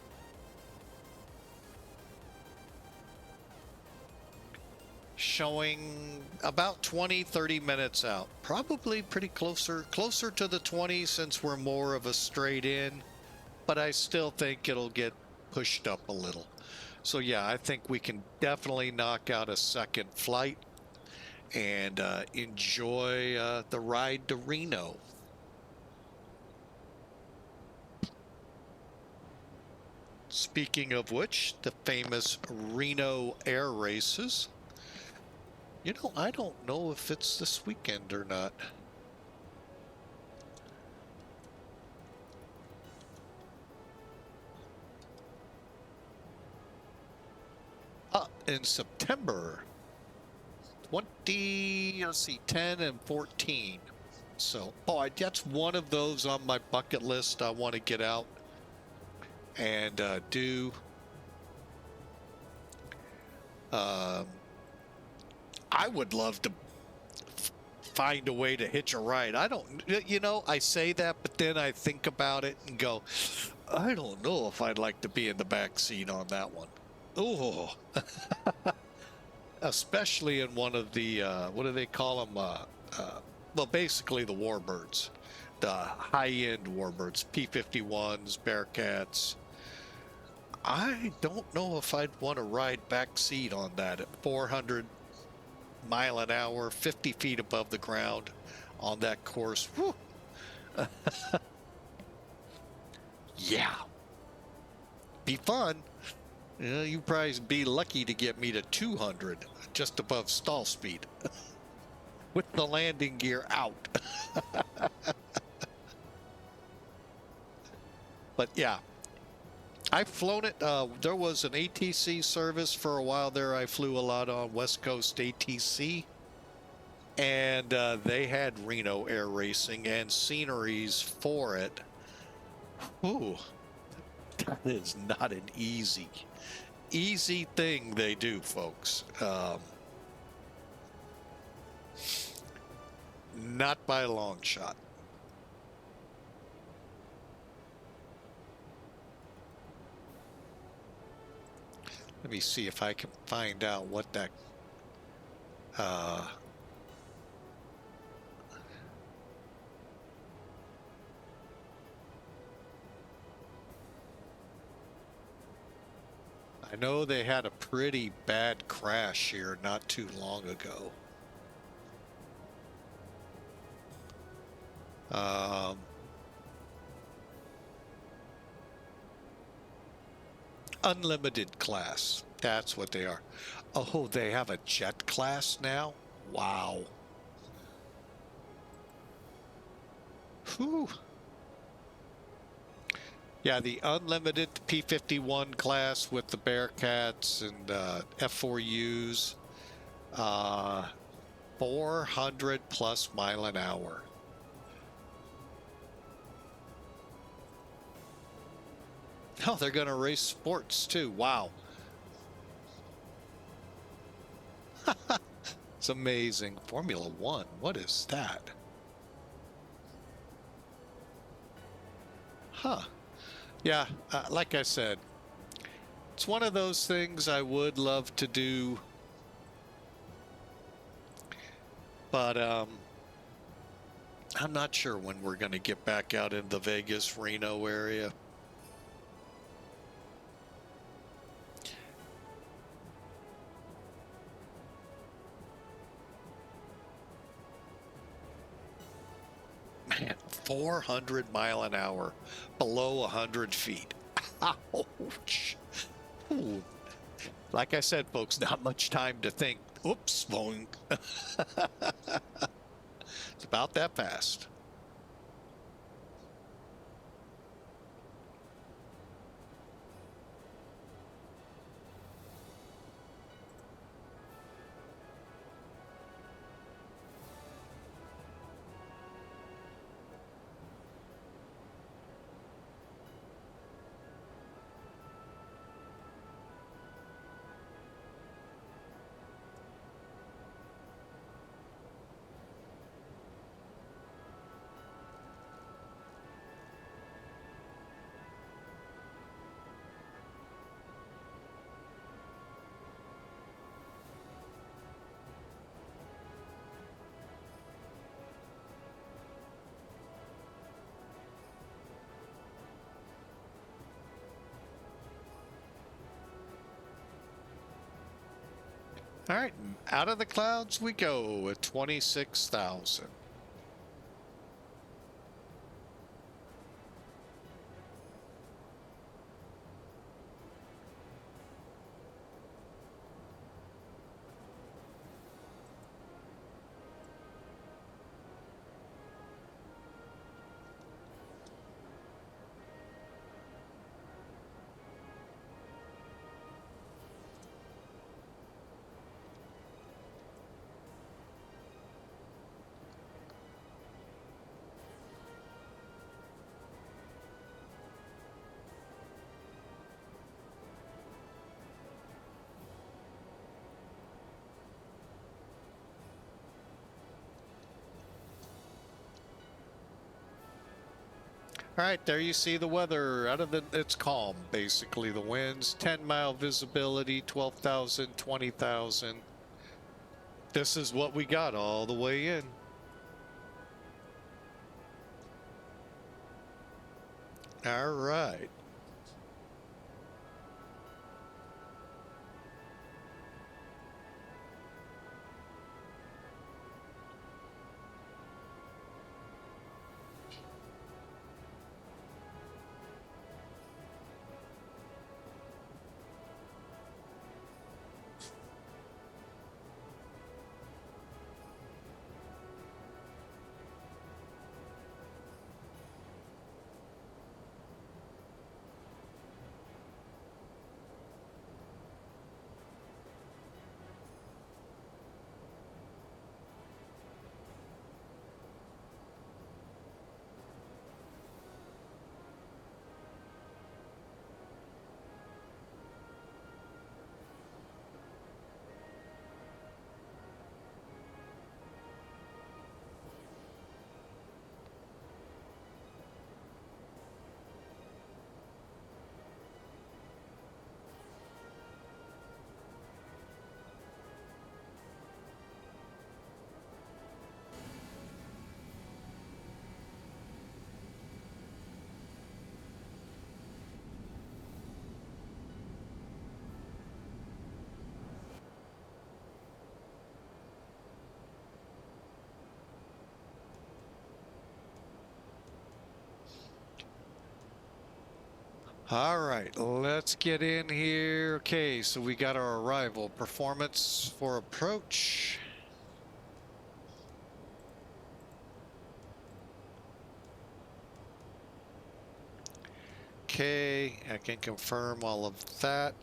[SPEAKER 1] Showing about 20-30 minutes out. Probably pretty closer to the 20 since we're more of a straight in, but I still think it'll get pushed up a little. So yeah, I think we can definitely knock out a second flight and enjoy the ride to Reno. Speaking of which, the famous Reno air races. You know, I don't know if it's this weekend or not. In September 20, let's see, 10 and 14. So, that's one of those on my bucket list I want to get out and do. I would love to find a way to hitch a ride. I don't, you know, I say that, but then I think about it and go, I don't know if I'd like to be in the back seat on that one. Oh, especially in one of the, what do they call them? Well, basically the warbirds, the high-end warbirds, P-51s, Bearcats. I don't know if I'd want to ride back seat on that at 400 mile an hour, 50 feet above the ground on that course. Whew. Yeah, be fun. You know, you'd probably be lucky to get me to 200 just above stall speed with the landing gear out. But yeah, I've flown it. There was an ATC service for a while there. I flew a lot on West Coast ATC, and they had Reno air racing and sceneries for it. Ooh, that is not an easy thing they do, folks. Not by a long shot. Let me see if I can find out what that I know they had a pretty bad crash here not too long ago. Unlimited class. That's what they are. Oh, they have a jet class now? Wow. Whew. Yeah, the unlimited P-51 class with the Bearcats and F-4Us. 400 plus mile an hour. Oh, they're going to race sports too. Wow. It's amazing. Formula One. What is that? Huh. Yeah, like I said, it's one of those things I would love to do, but I'm not sure when we're going to get back out in the Vegas, Reno area. Man, 400 mile an hour below 100 feet. Ouch. Ooh. Like I said, folks, not much time to think. Oops, boing. It's about that fast. All right, out of the clouds we go at 26,000. All right, there you see the weather. It's calm, basically. The winds, 10-mile visibility, 12,000, 20,000. This is what we got all the way in. All right. All right, let's get in here. Okay, so we got our arrival performance for approach. Okay, I can confirm all of that.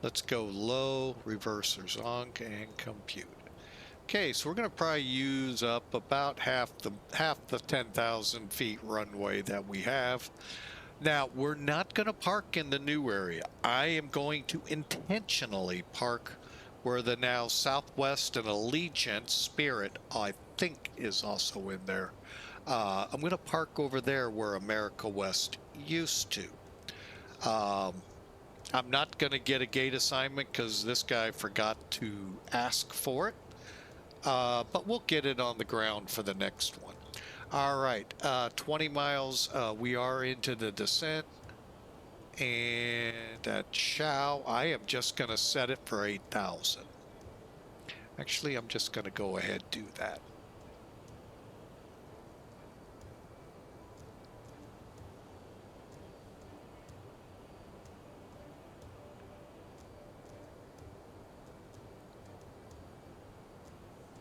[SPEAKER 1] Let's go low, reversers on, and compute. Okay, so we're going to probably use up about half the 10,000 feet runway that we have. Now, we're not going to park in the new area. I am going to intentionally park where the now Southwest and Allegiant Spirit, I think, is also in there. I'm going to park over there where America West used to. I'm not going to get a gate assignment because this guy forgot to ask for it. But we'll get it on the ground for the next one. All right, 20 miles, we are into the descent. And at Chow, I am just going to set it for 8,000. Actually, I'm just going to go ahead and do that.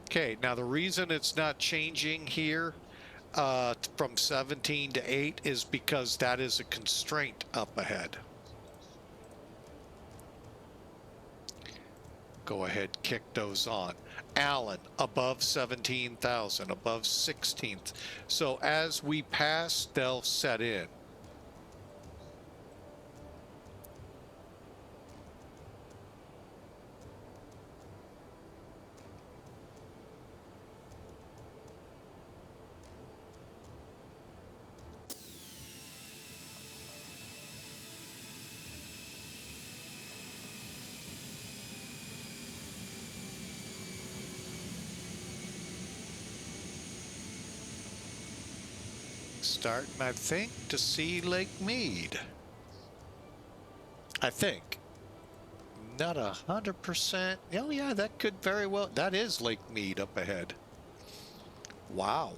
[SPEAKER 1] Okay, now the reason it's not changing here from 17 to 8 is because that is a constraint up ahead. Go ahead, kick those on. Allen, above 17,000, above 16th. So as we pass, they'll set in. Starting, I think, to see Lake Mead. I think. Not 100%. Oh, yeah, that could very well. That is Lake Mead up ahead. Wow.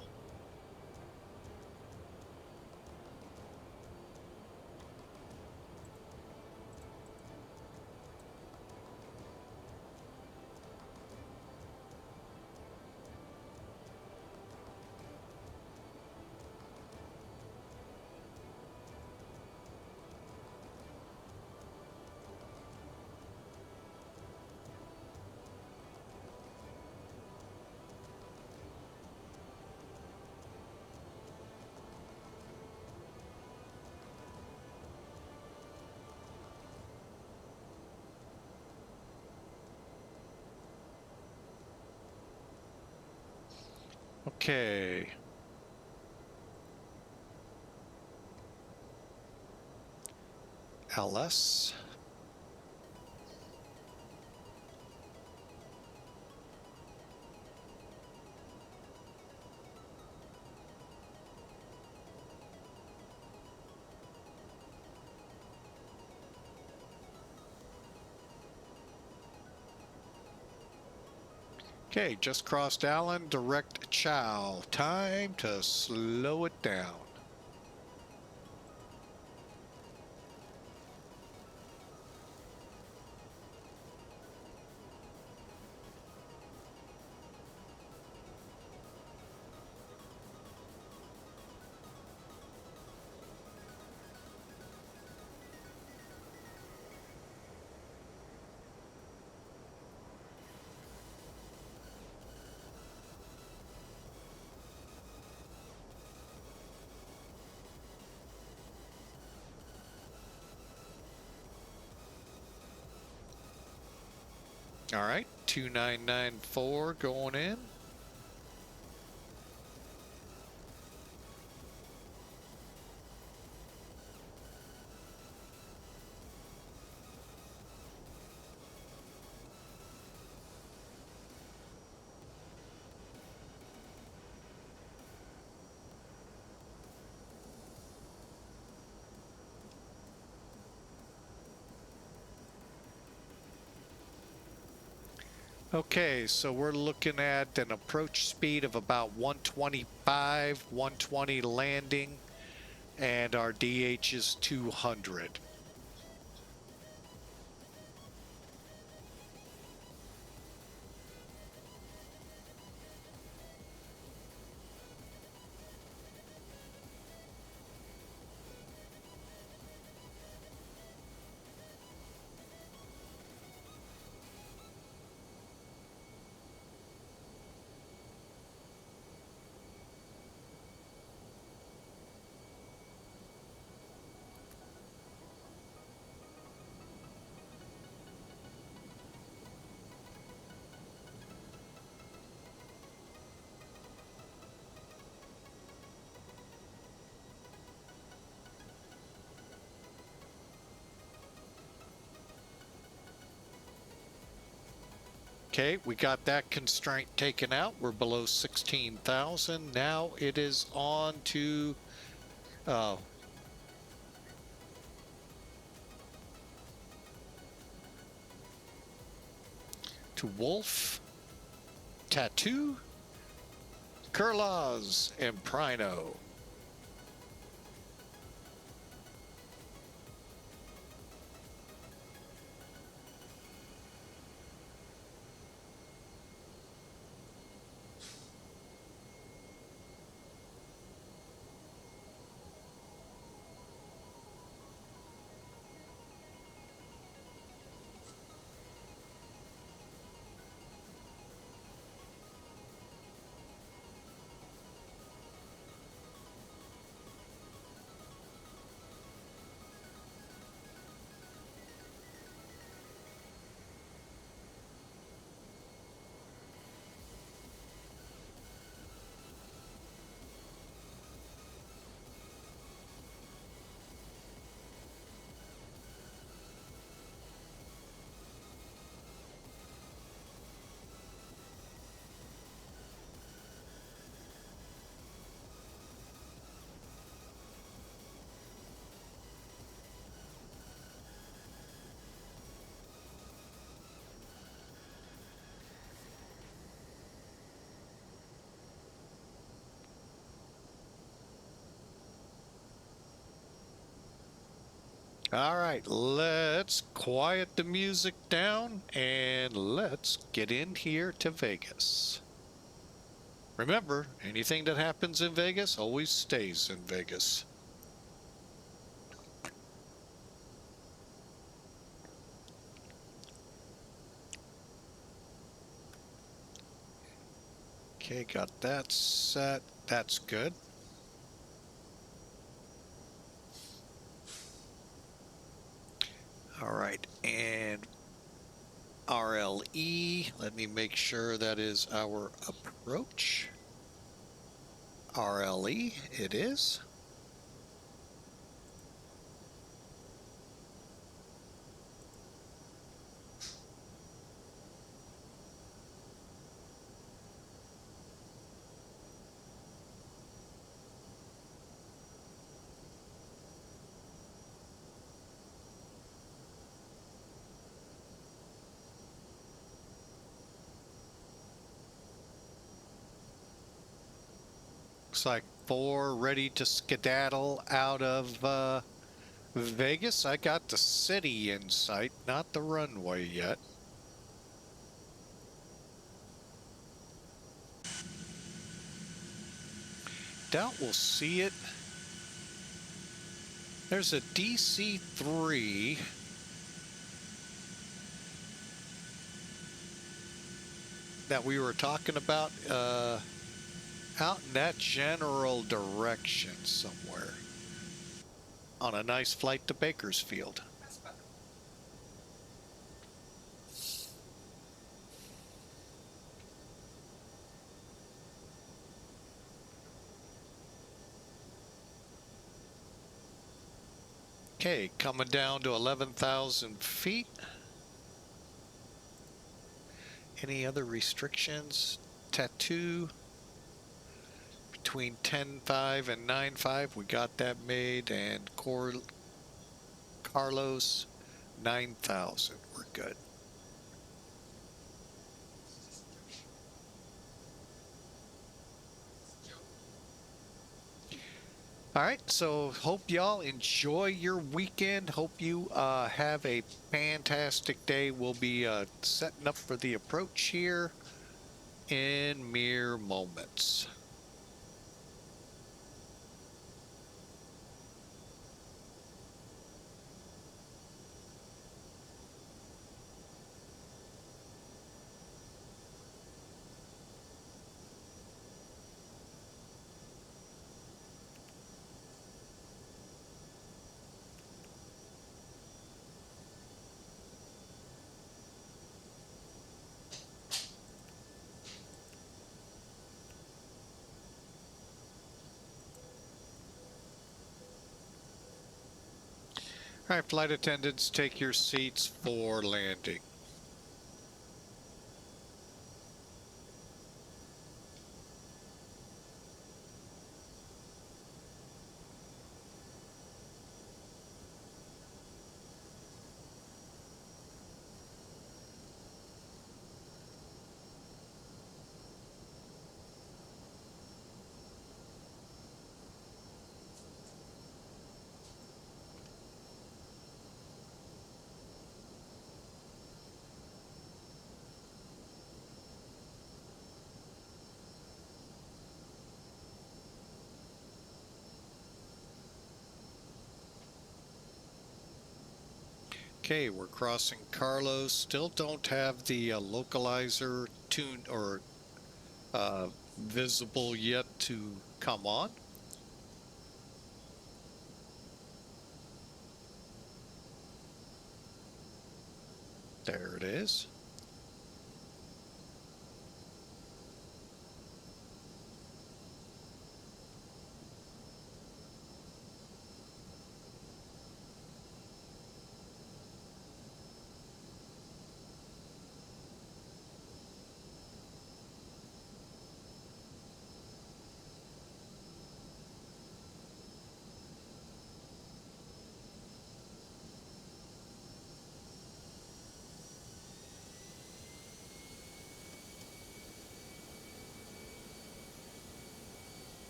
[SPEAKER 1] Okay. LS. Okay, just crossed Allen, direct Chow. Time to slow it down. All right, 2994 going in. Okay, so we're looking at an approach speed of about 125, 120 landing, and our DH is 200. Okay, we got that constraint taken out. We're below 16,000. Now it is on to Wolf, Tattoo, KLAS, and Prino. All right, let's quiet the music down and let's get in here to Vegas. Remember, anything that happens in Vegas always stays in Vegas. Okay, got that set. That's good. All right, and RLE, let me make sure that is our approach. RLE, it is. Looks like 4 ready to skedaddle out of Vegas. I got the city in sight, not the runway yet. Doubt we'll see it. There's a DC-3 that we were talking about out in that general direction somewhere on a nice flight to Bakersfield. Okay, coming down to 11,000 feet. Any other restrictions? Tattoo between 10.5 and 9.5. We got that made. And Carlos 9,000. We're good. All right, so hope y'all enjoy your weekend. Hope you have a fantastic day. We'll be setting up for the approach here in mere moments. All right, flight attendants, take your seats for landing. Okay, we're crossing Carlos. Still don't have the localizer tuned or visible yet to come on. There it is.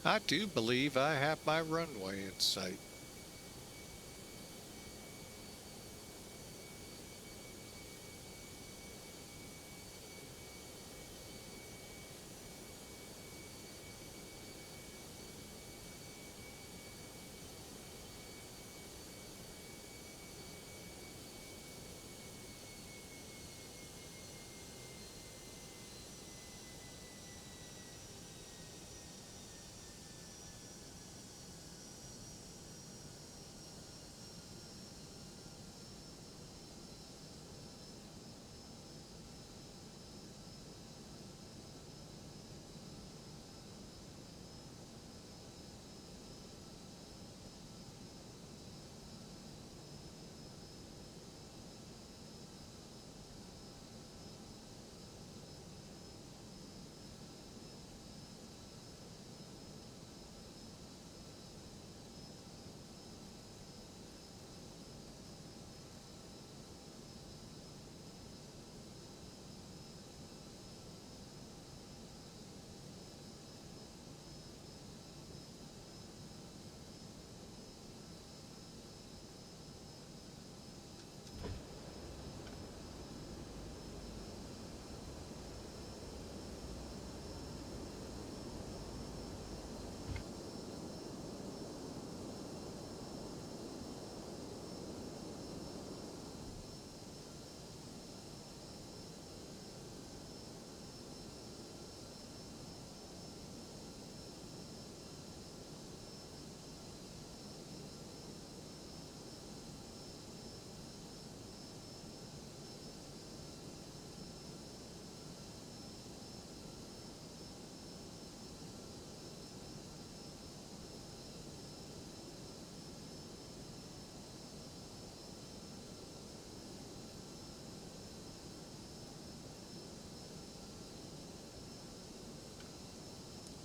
[SPEAKER 1] I do believe I have my runway in sight.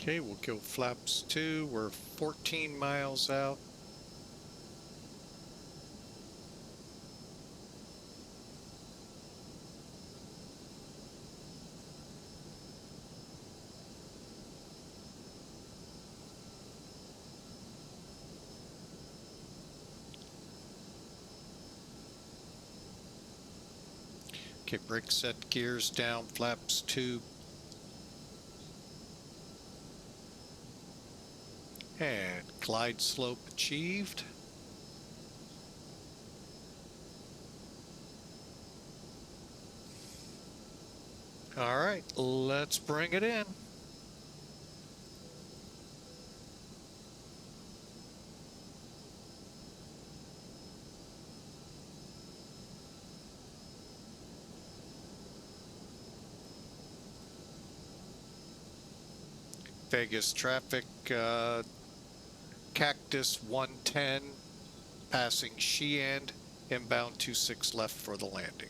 [SPEAKER 1] Okay, we'll go flaps 2. We're 14 miles out. Okay, brake set, gears down, flaps 2. And glide slope achieved. All right, let's bring it in. Vegas traffic, Cactus 110, passing Sheehan, inbound 26 left for the landing.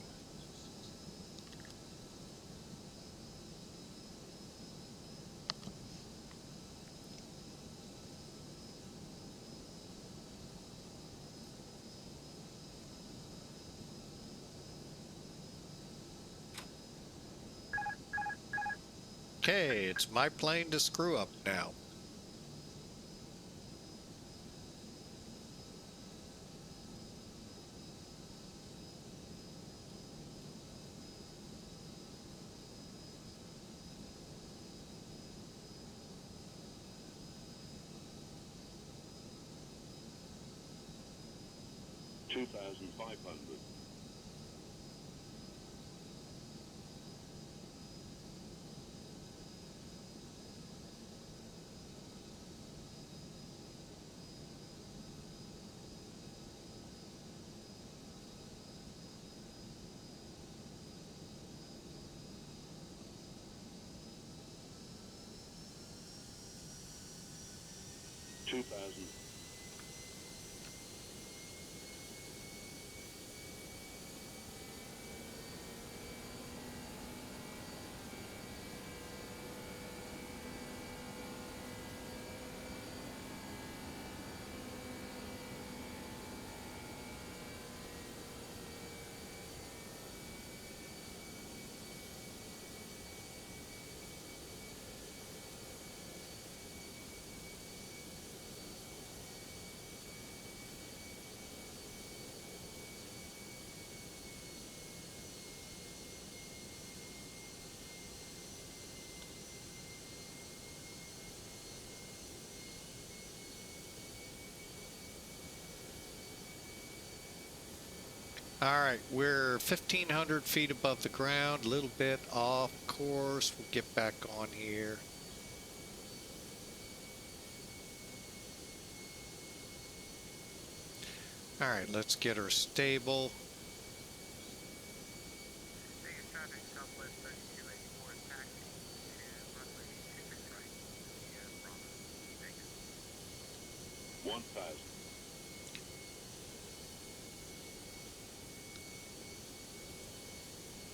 [SPEAKER 1] Okay, it's my plane to screw up now.
[SPEAKER 3] $2,500. $2,000.
[SPEAKER 1] All right, we're 1,500 feet above the ground, a little bit off course. We'll get back on here. All right, let's get her stable.
[SPEAKER 4] Vegas traffic, Southwest 3284 is taxiing to runway 26 right, via Bravo, Vegas.
[SPEAKER 3] 1,000.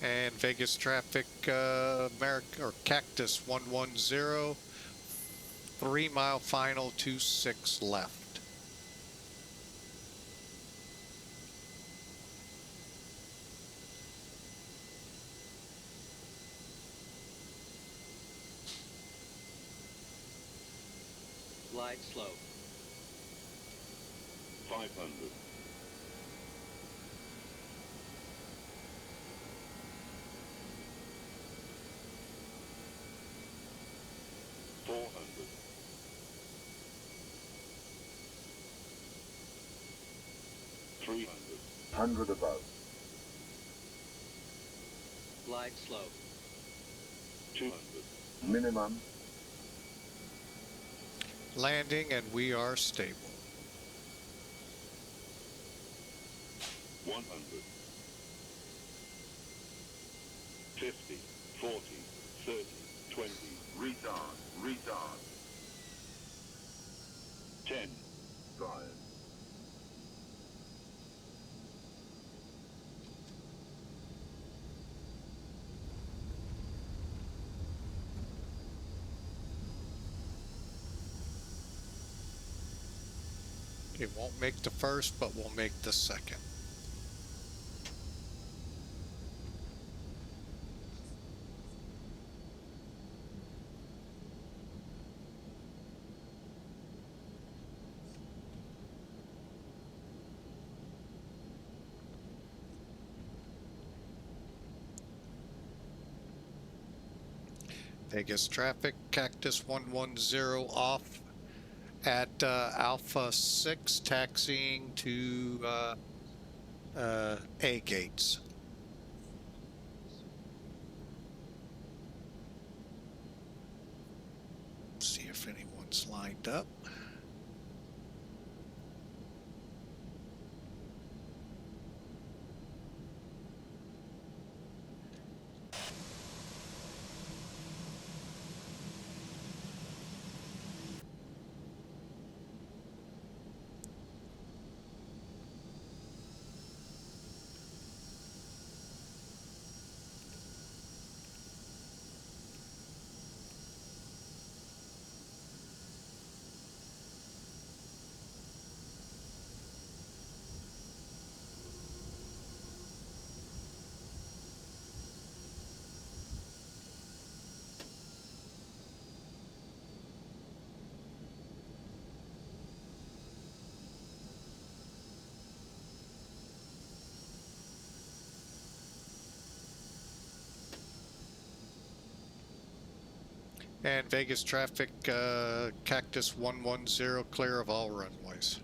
[SPEAKER 1] And Vegas traffic, America or Cactus 110, 3 mile final, 26 left.
[SPEAKER 5] Glide slow.
[SPEAKER 3] 500. $400. 300.
[SPEAKER 6] 100 above.
[SPEAKER 5] Glide slow.
[SPEAKER 3] 200.
[SPEAKER 6] Minimum.
[SPEAKER 1] Landing, and we are stable.
[SPEAKER 3] 100. 50. 40. 30. 20.
[SPEAKER 6] Retard. Retard.
[SPEAKER 3] 10.
[SPEAKER 6] Drive.
[SPEAKER 1] It won't make the first, but will make the second. Vegas traffic, Cactus 110 off at Alpha 6, taxiing to A gates. See if anyone's lined up. And Vegas traffic, Cactus 110 clear of all runways.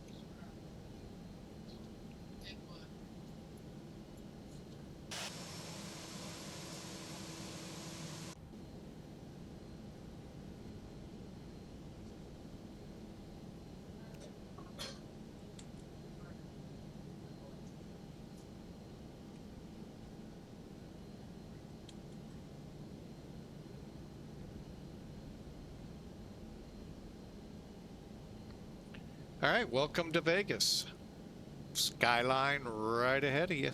[SPEAKER 1] All right, welcome to Vegas. Skyline right ahead of you.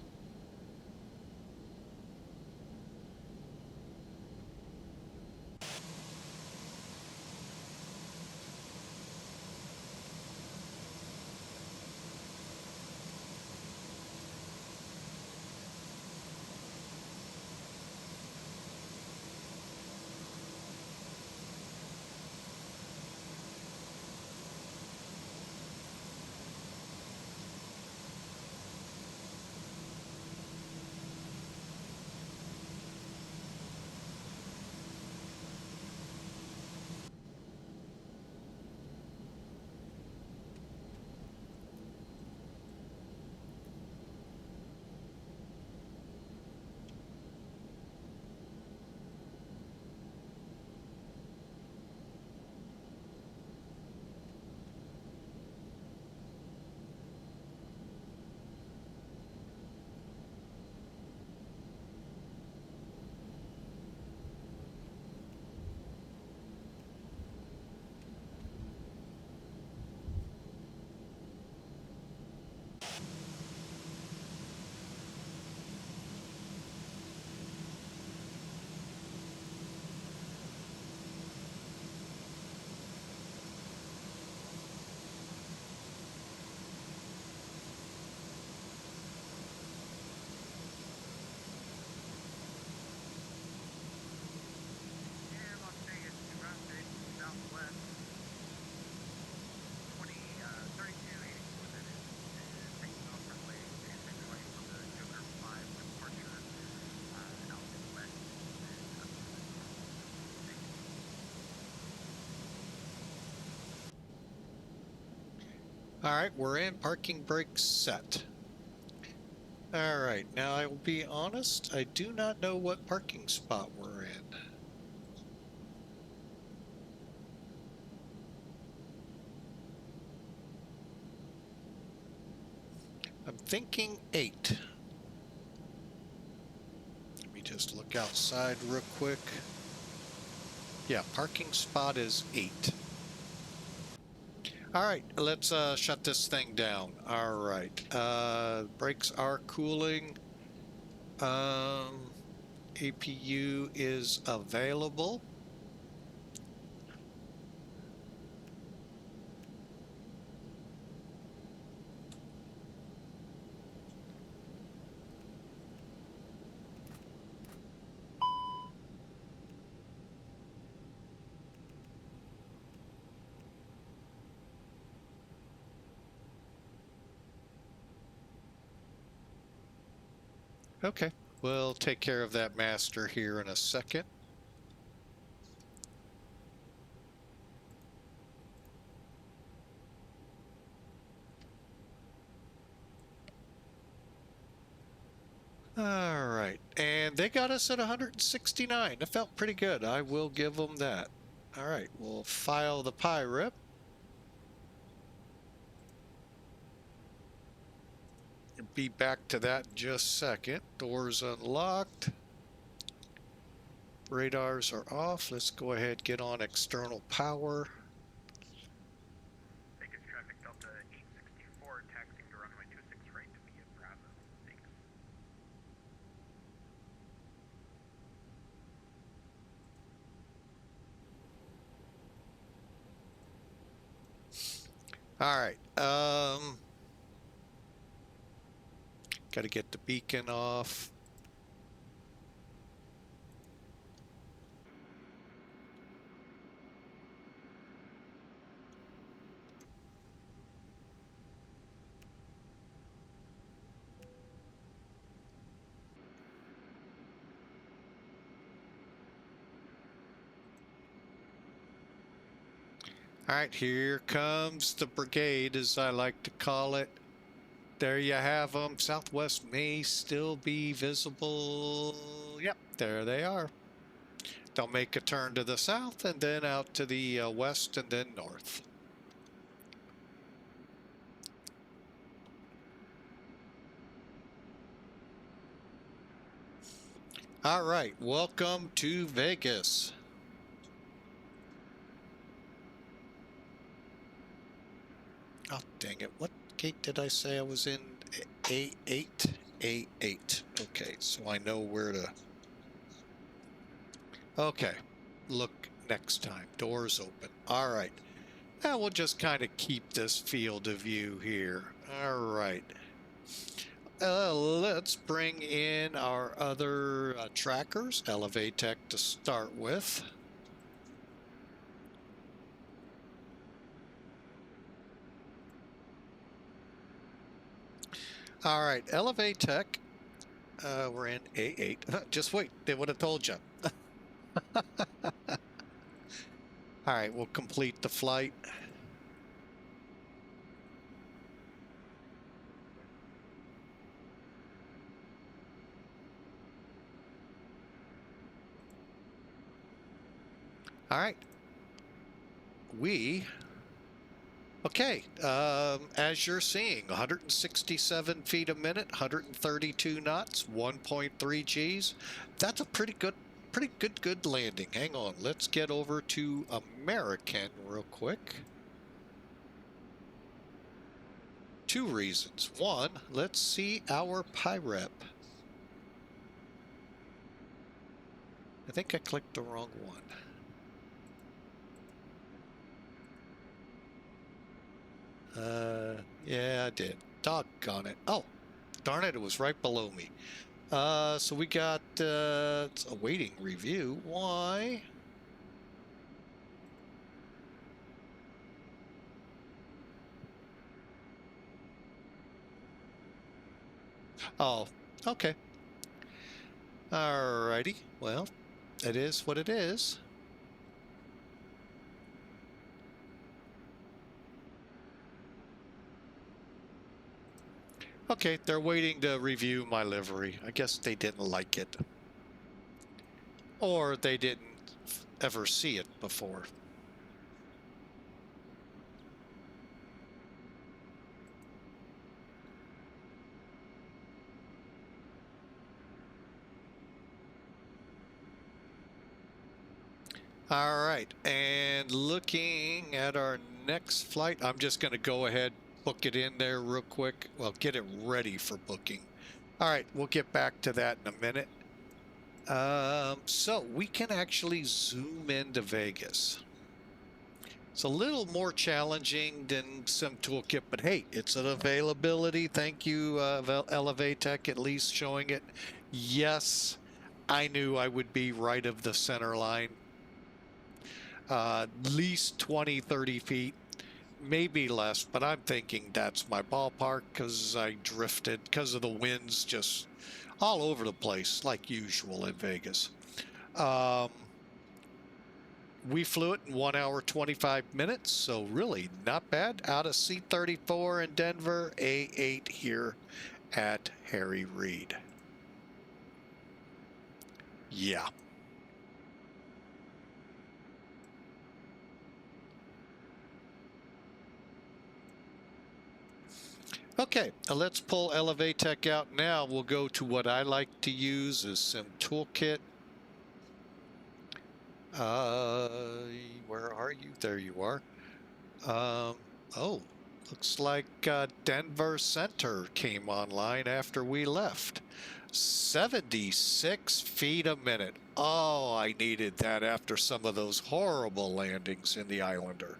[SPEAKER 4] Air Las Vegas, traffic, southwest, 3284, that is, taking off runway 26 right from the Joker 5 departure, out west, and up to the north.
[SPEAKER 1] All right, we're in. Parking brakes set. All right, now I will be honest, I do not know what parking spot we're in. I'm thinking 8. Let me just look outside real quick. Yeah, parking spot is 8. All right, let's shut this thing down. All right, brakes are cooling. APU is available. Okay, we'll take care of that master here in a second. All right, and they got us at 169. That felt pretty good. I will give them that. All right, we'll file the PIREP. Be back to that in just a second. Doors unlocked. Radars are off. Let's go ahead and get on external power.
[SPEAKER 4] Vegas traffic Delta 864, taxiing to runway 26 right via Bravo, Vegas.
[SPEAKER 1] All right. Got to get the beacon off. All right, here comes the brigade, as I like to call it. There you have them. Southwest may still be visible. Yep, there they are. They'll make a turn to the south and then out to the west and then north. All right, welcome to Vegas. Oh, dang it. What gate did I say I was in? A8? A8. Okay, so I know where to... Okay, look next time. Doors open. All right. Now we'll just kind of keep this field of view here. All right. Let's bring in our other trackers, Elevatech to start with. All right, Elevatech. We're in A8. Just wait, they would have told you. All right, we'll complete the flight. All right. Okay, as you're seeing, 167 feet a minute, 132 knots, 1.3 Gs. That's a pretty good landing. Hang on, let's get over to American real quick. Two reasons. One, let's see our PIREP. I think I clicked the wrong one. Yeah, I did. Doggone it. Oh, darn it, it was right below me. So we got it's awaiting review. Why? Oh, okay. Alrighty. Well, it is what it is. Okay, they're waiting to review my livery. I guess they didn't like it. Or they didn't ever see it before. All right, and looking at our next flight, I'm just going to go ahead, book it in there real quick. Well, get it ready for booking. All right, we'll get back to that in a minute. So we can actually zoom into Vegas. It's a little more challenging than some toolkit, but hey, it's an availability. Thank you, Elevatech, at least showing it. Yes, I knew I would be right of the center line. At least 20, 30 feet. maybe less, but I'm thinking that's my ballpark because I drifted because of the winds just all over the place like usual in Vegas. We flew it in 1 hour 25 minutes, so really not bad. Out of C-34 in Denver, A8 here at Harry Reid. Yeah. Okay, let's pull ElevaTech out now. We'll go to what I like to use is Sim Toolkit. Where are you? There you are. Oh, looks like Denver Center came online after we left. 76 feet a minute. Oh, I needed that after some of those horrible landings in the Islander.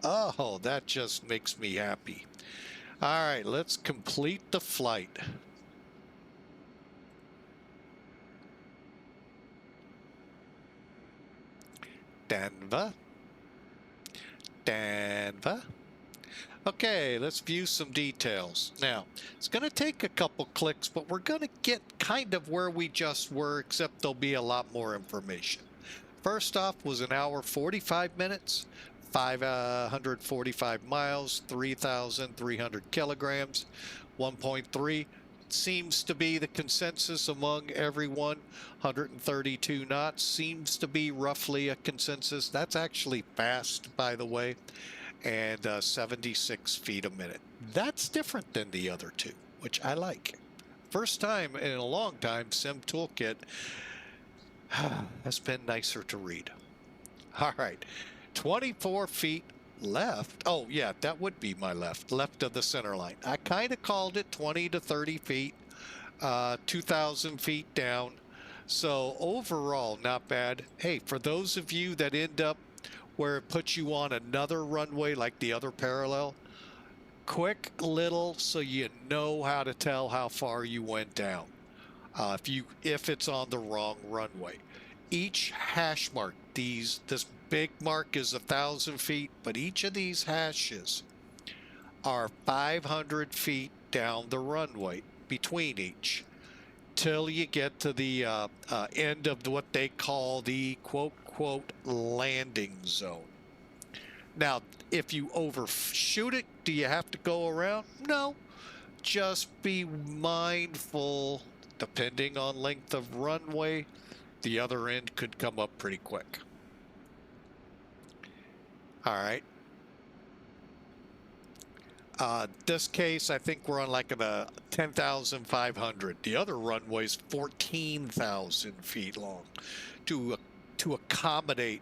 [SPEAKER 1] Oh, that just makes me happy. All right, let's complete the flight. Denver. Denver. Okay, let's view some details. Now, it's going to take a couple clicks, but we're going to get kind of where we just were, except there'll be a lot more information. First off was an hour 45 minutes, 545 miles, 3,300 kilograms, 1.3. Seems to be the consensus among everyone. 132 knots seems to be roughly a consensus. That's actually fast, by the way. And 76 feet a minute. That's different than the other two, which I like. First time in a long time, Sim Toolkit has been nicer to read. All right, 24 feet left. Oh, yeah, that would be my left of the center line. I kind of called it 20 to 30 feet, 2,000 feet down. So overall, not bad. Hey, for those of you that end up where it puts you on another runway like the other parallel, quick little so you know how to tell how far you went down if it's on the wrong runway. Each hash mark, this big mark is 1,000 feet, but each of these hashes are 500 feet down the runway between each till you get to the end of what they call the quote landing zone. Now, if you overshoot it, do you have to go around? No, just be mindful, depending on length of runway, the other end could come up pretty quick. All right. This case, I think we're on like a 10,500. The other runway's 14,000 feet long to accommodate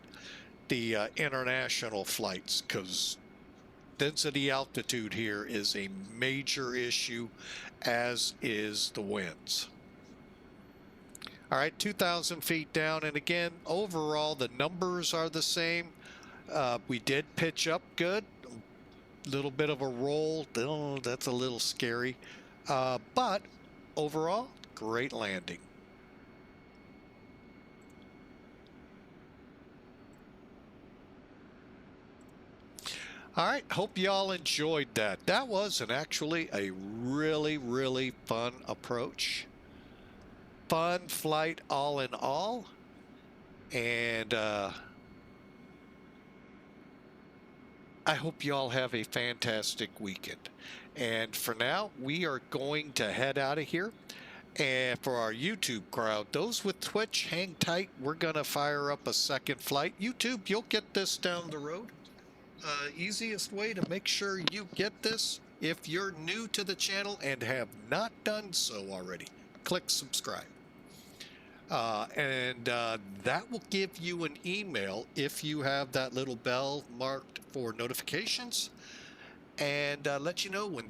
[SPEAKER 1] the international flights, because density altitude here is a major issue, as is the winds. All right, 2,000 feet down, and again, overall, the numbers are the same. We did pitch up good. Little bit of a roll. Oh, that's a little scary. But overall, great landing. All right, hope y'all enjoyed that. That was actually a really, really fun approach. Fun flight all in all. And I hope y'all have a fantastic weekend. And for now, we are going to head out of here. And for our YouTube crowd, those with Twitch, hang tight. We're going to fire up a second flight. YouTube, you'll get this down the road. Easiest way to make sure you get this, if you're new to the channel and have not done so already, click subscribe. That will give you an email if you have that little bell marked for notifications, and let you know when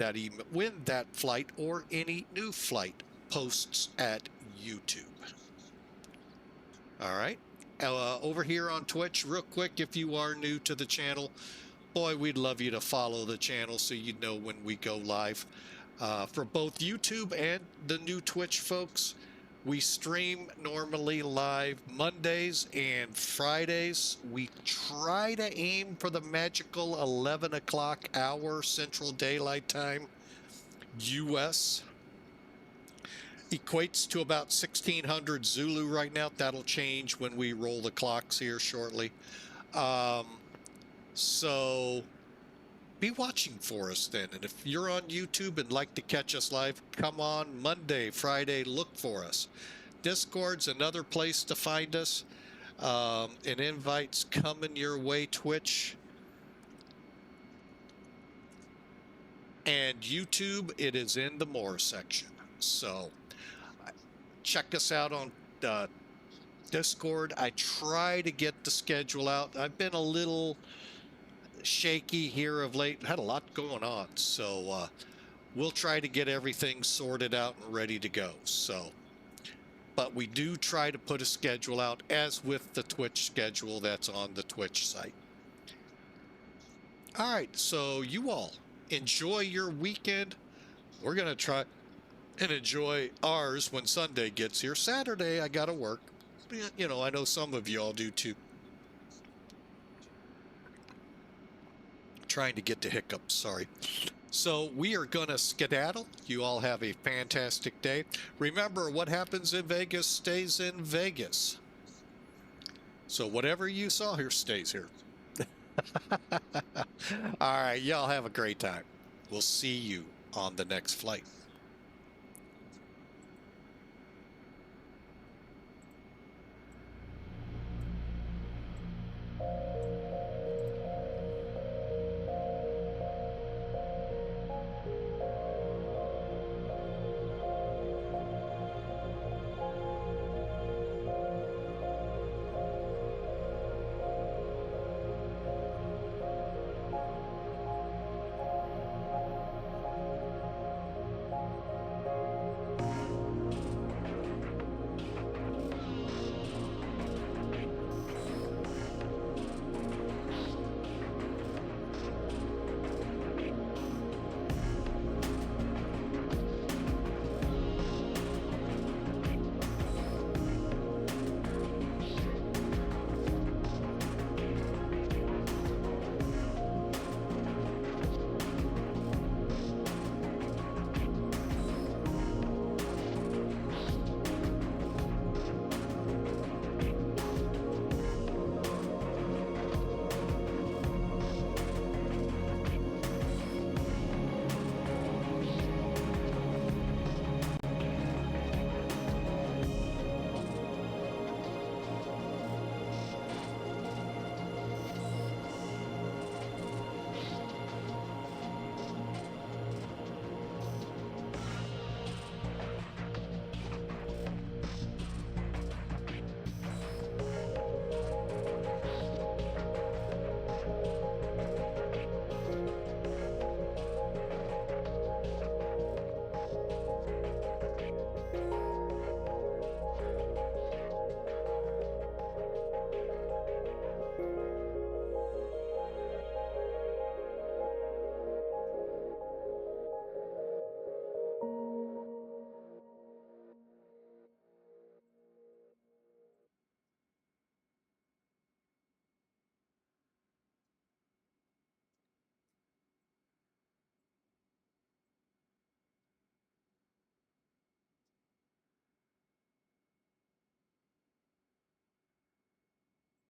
[SPEAKER 1] that flight or any new flight posts at YouTube. All right. Over here on Twitch, real quick, if you are new to the channel, boy, we'd love you to follow the channel so you know when we go live. For both YouTube and the new Twitch folks, We stream normally live Mondays and Fridays. We try to aim for the magical 11 o'clock hour Central Daylight Time, U.S. Equates to about 1600 Zulu right now. That'll change when we roll the clocks here shortly. So be watching for us then. And if you're on YouTube and like to catch us live, come on Monday, Friday, look for us. Discord's another place to find us. And invites coming your way, Twitch. And YouTube, it is in the more section. So check us out on Discord. I try to get the schedule out. I've been a little shaky here of late. Had a lot going on, so we'll try to get everything sorted out and ready to go. So, but we do try to put a schedule out, as with the Twitch schedule that's on the Twitch site. All right, so you all enjoy your weekend. We're gonna try and enjoy ours when Sunday gets here. Saturday I gotta work. You know, I know some of you all do too. Trying to get to hiccups, sorry. So we are gonna skedaddle. You all have a fantastic day. Remember, what happens in Vegas stays in Vegas. So whatever you saw here stays here. All right, y'all have a great time. We'll see you on the next flight.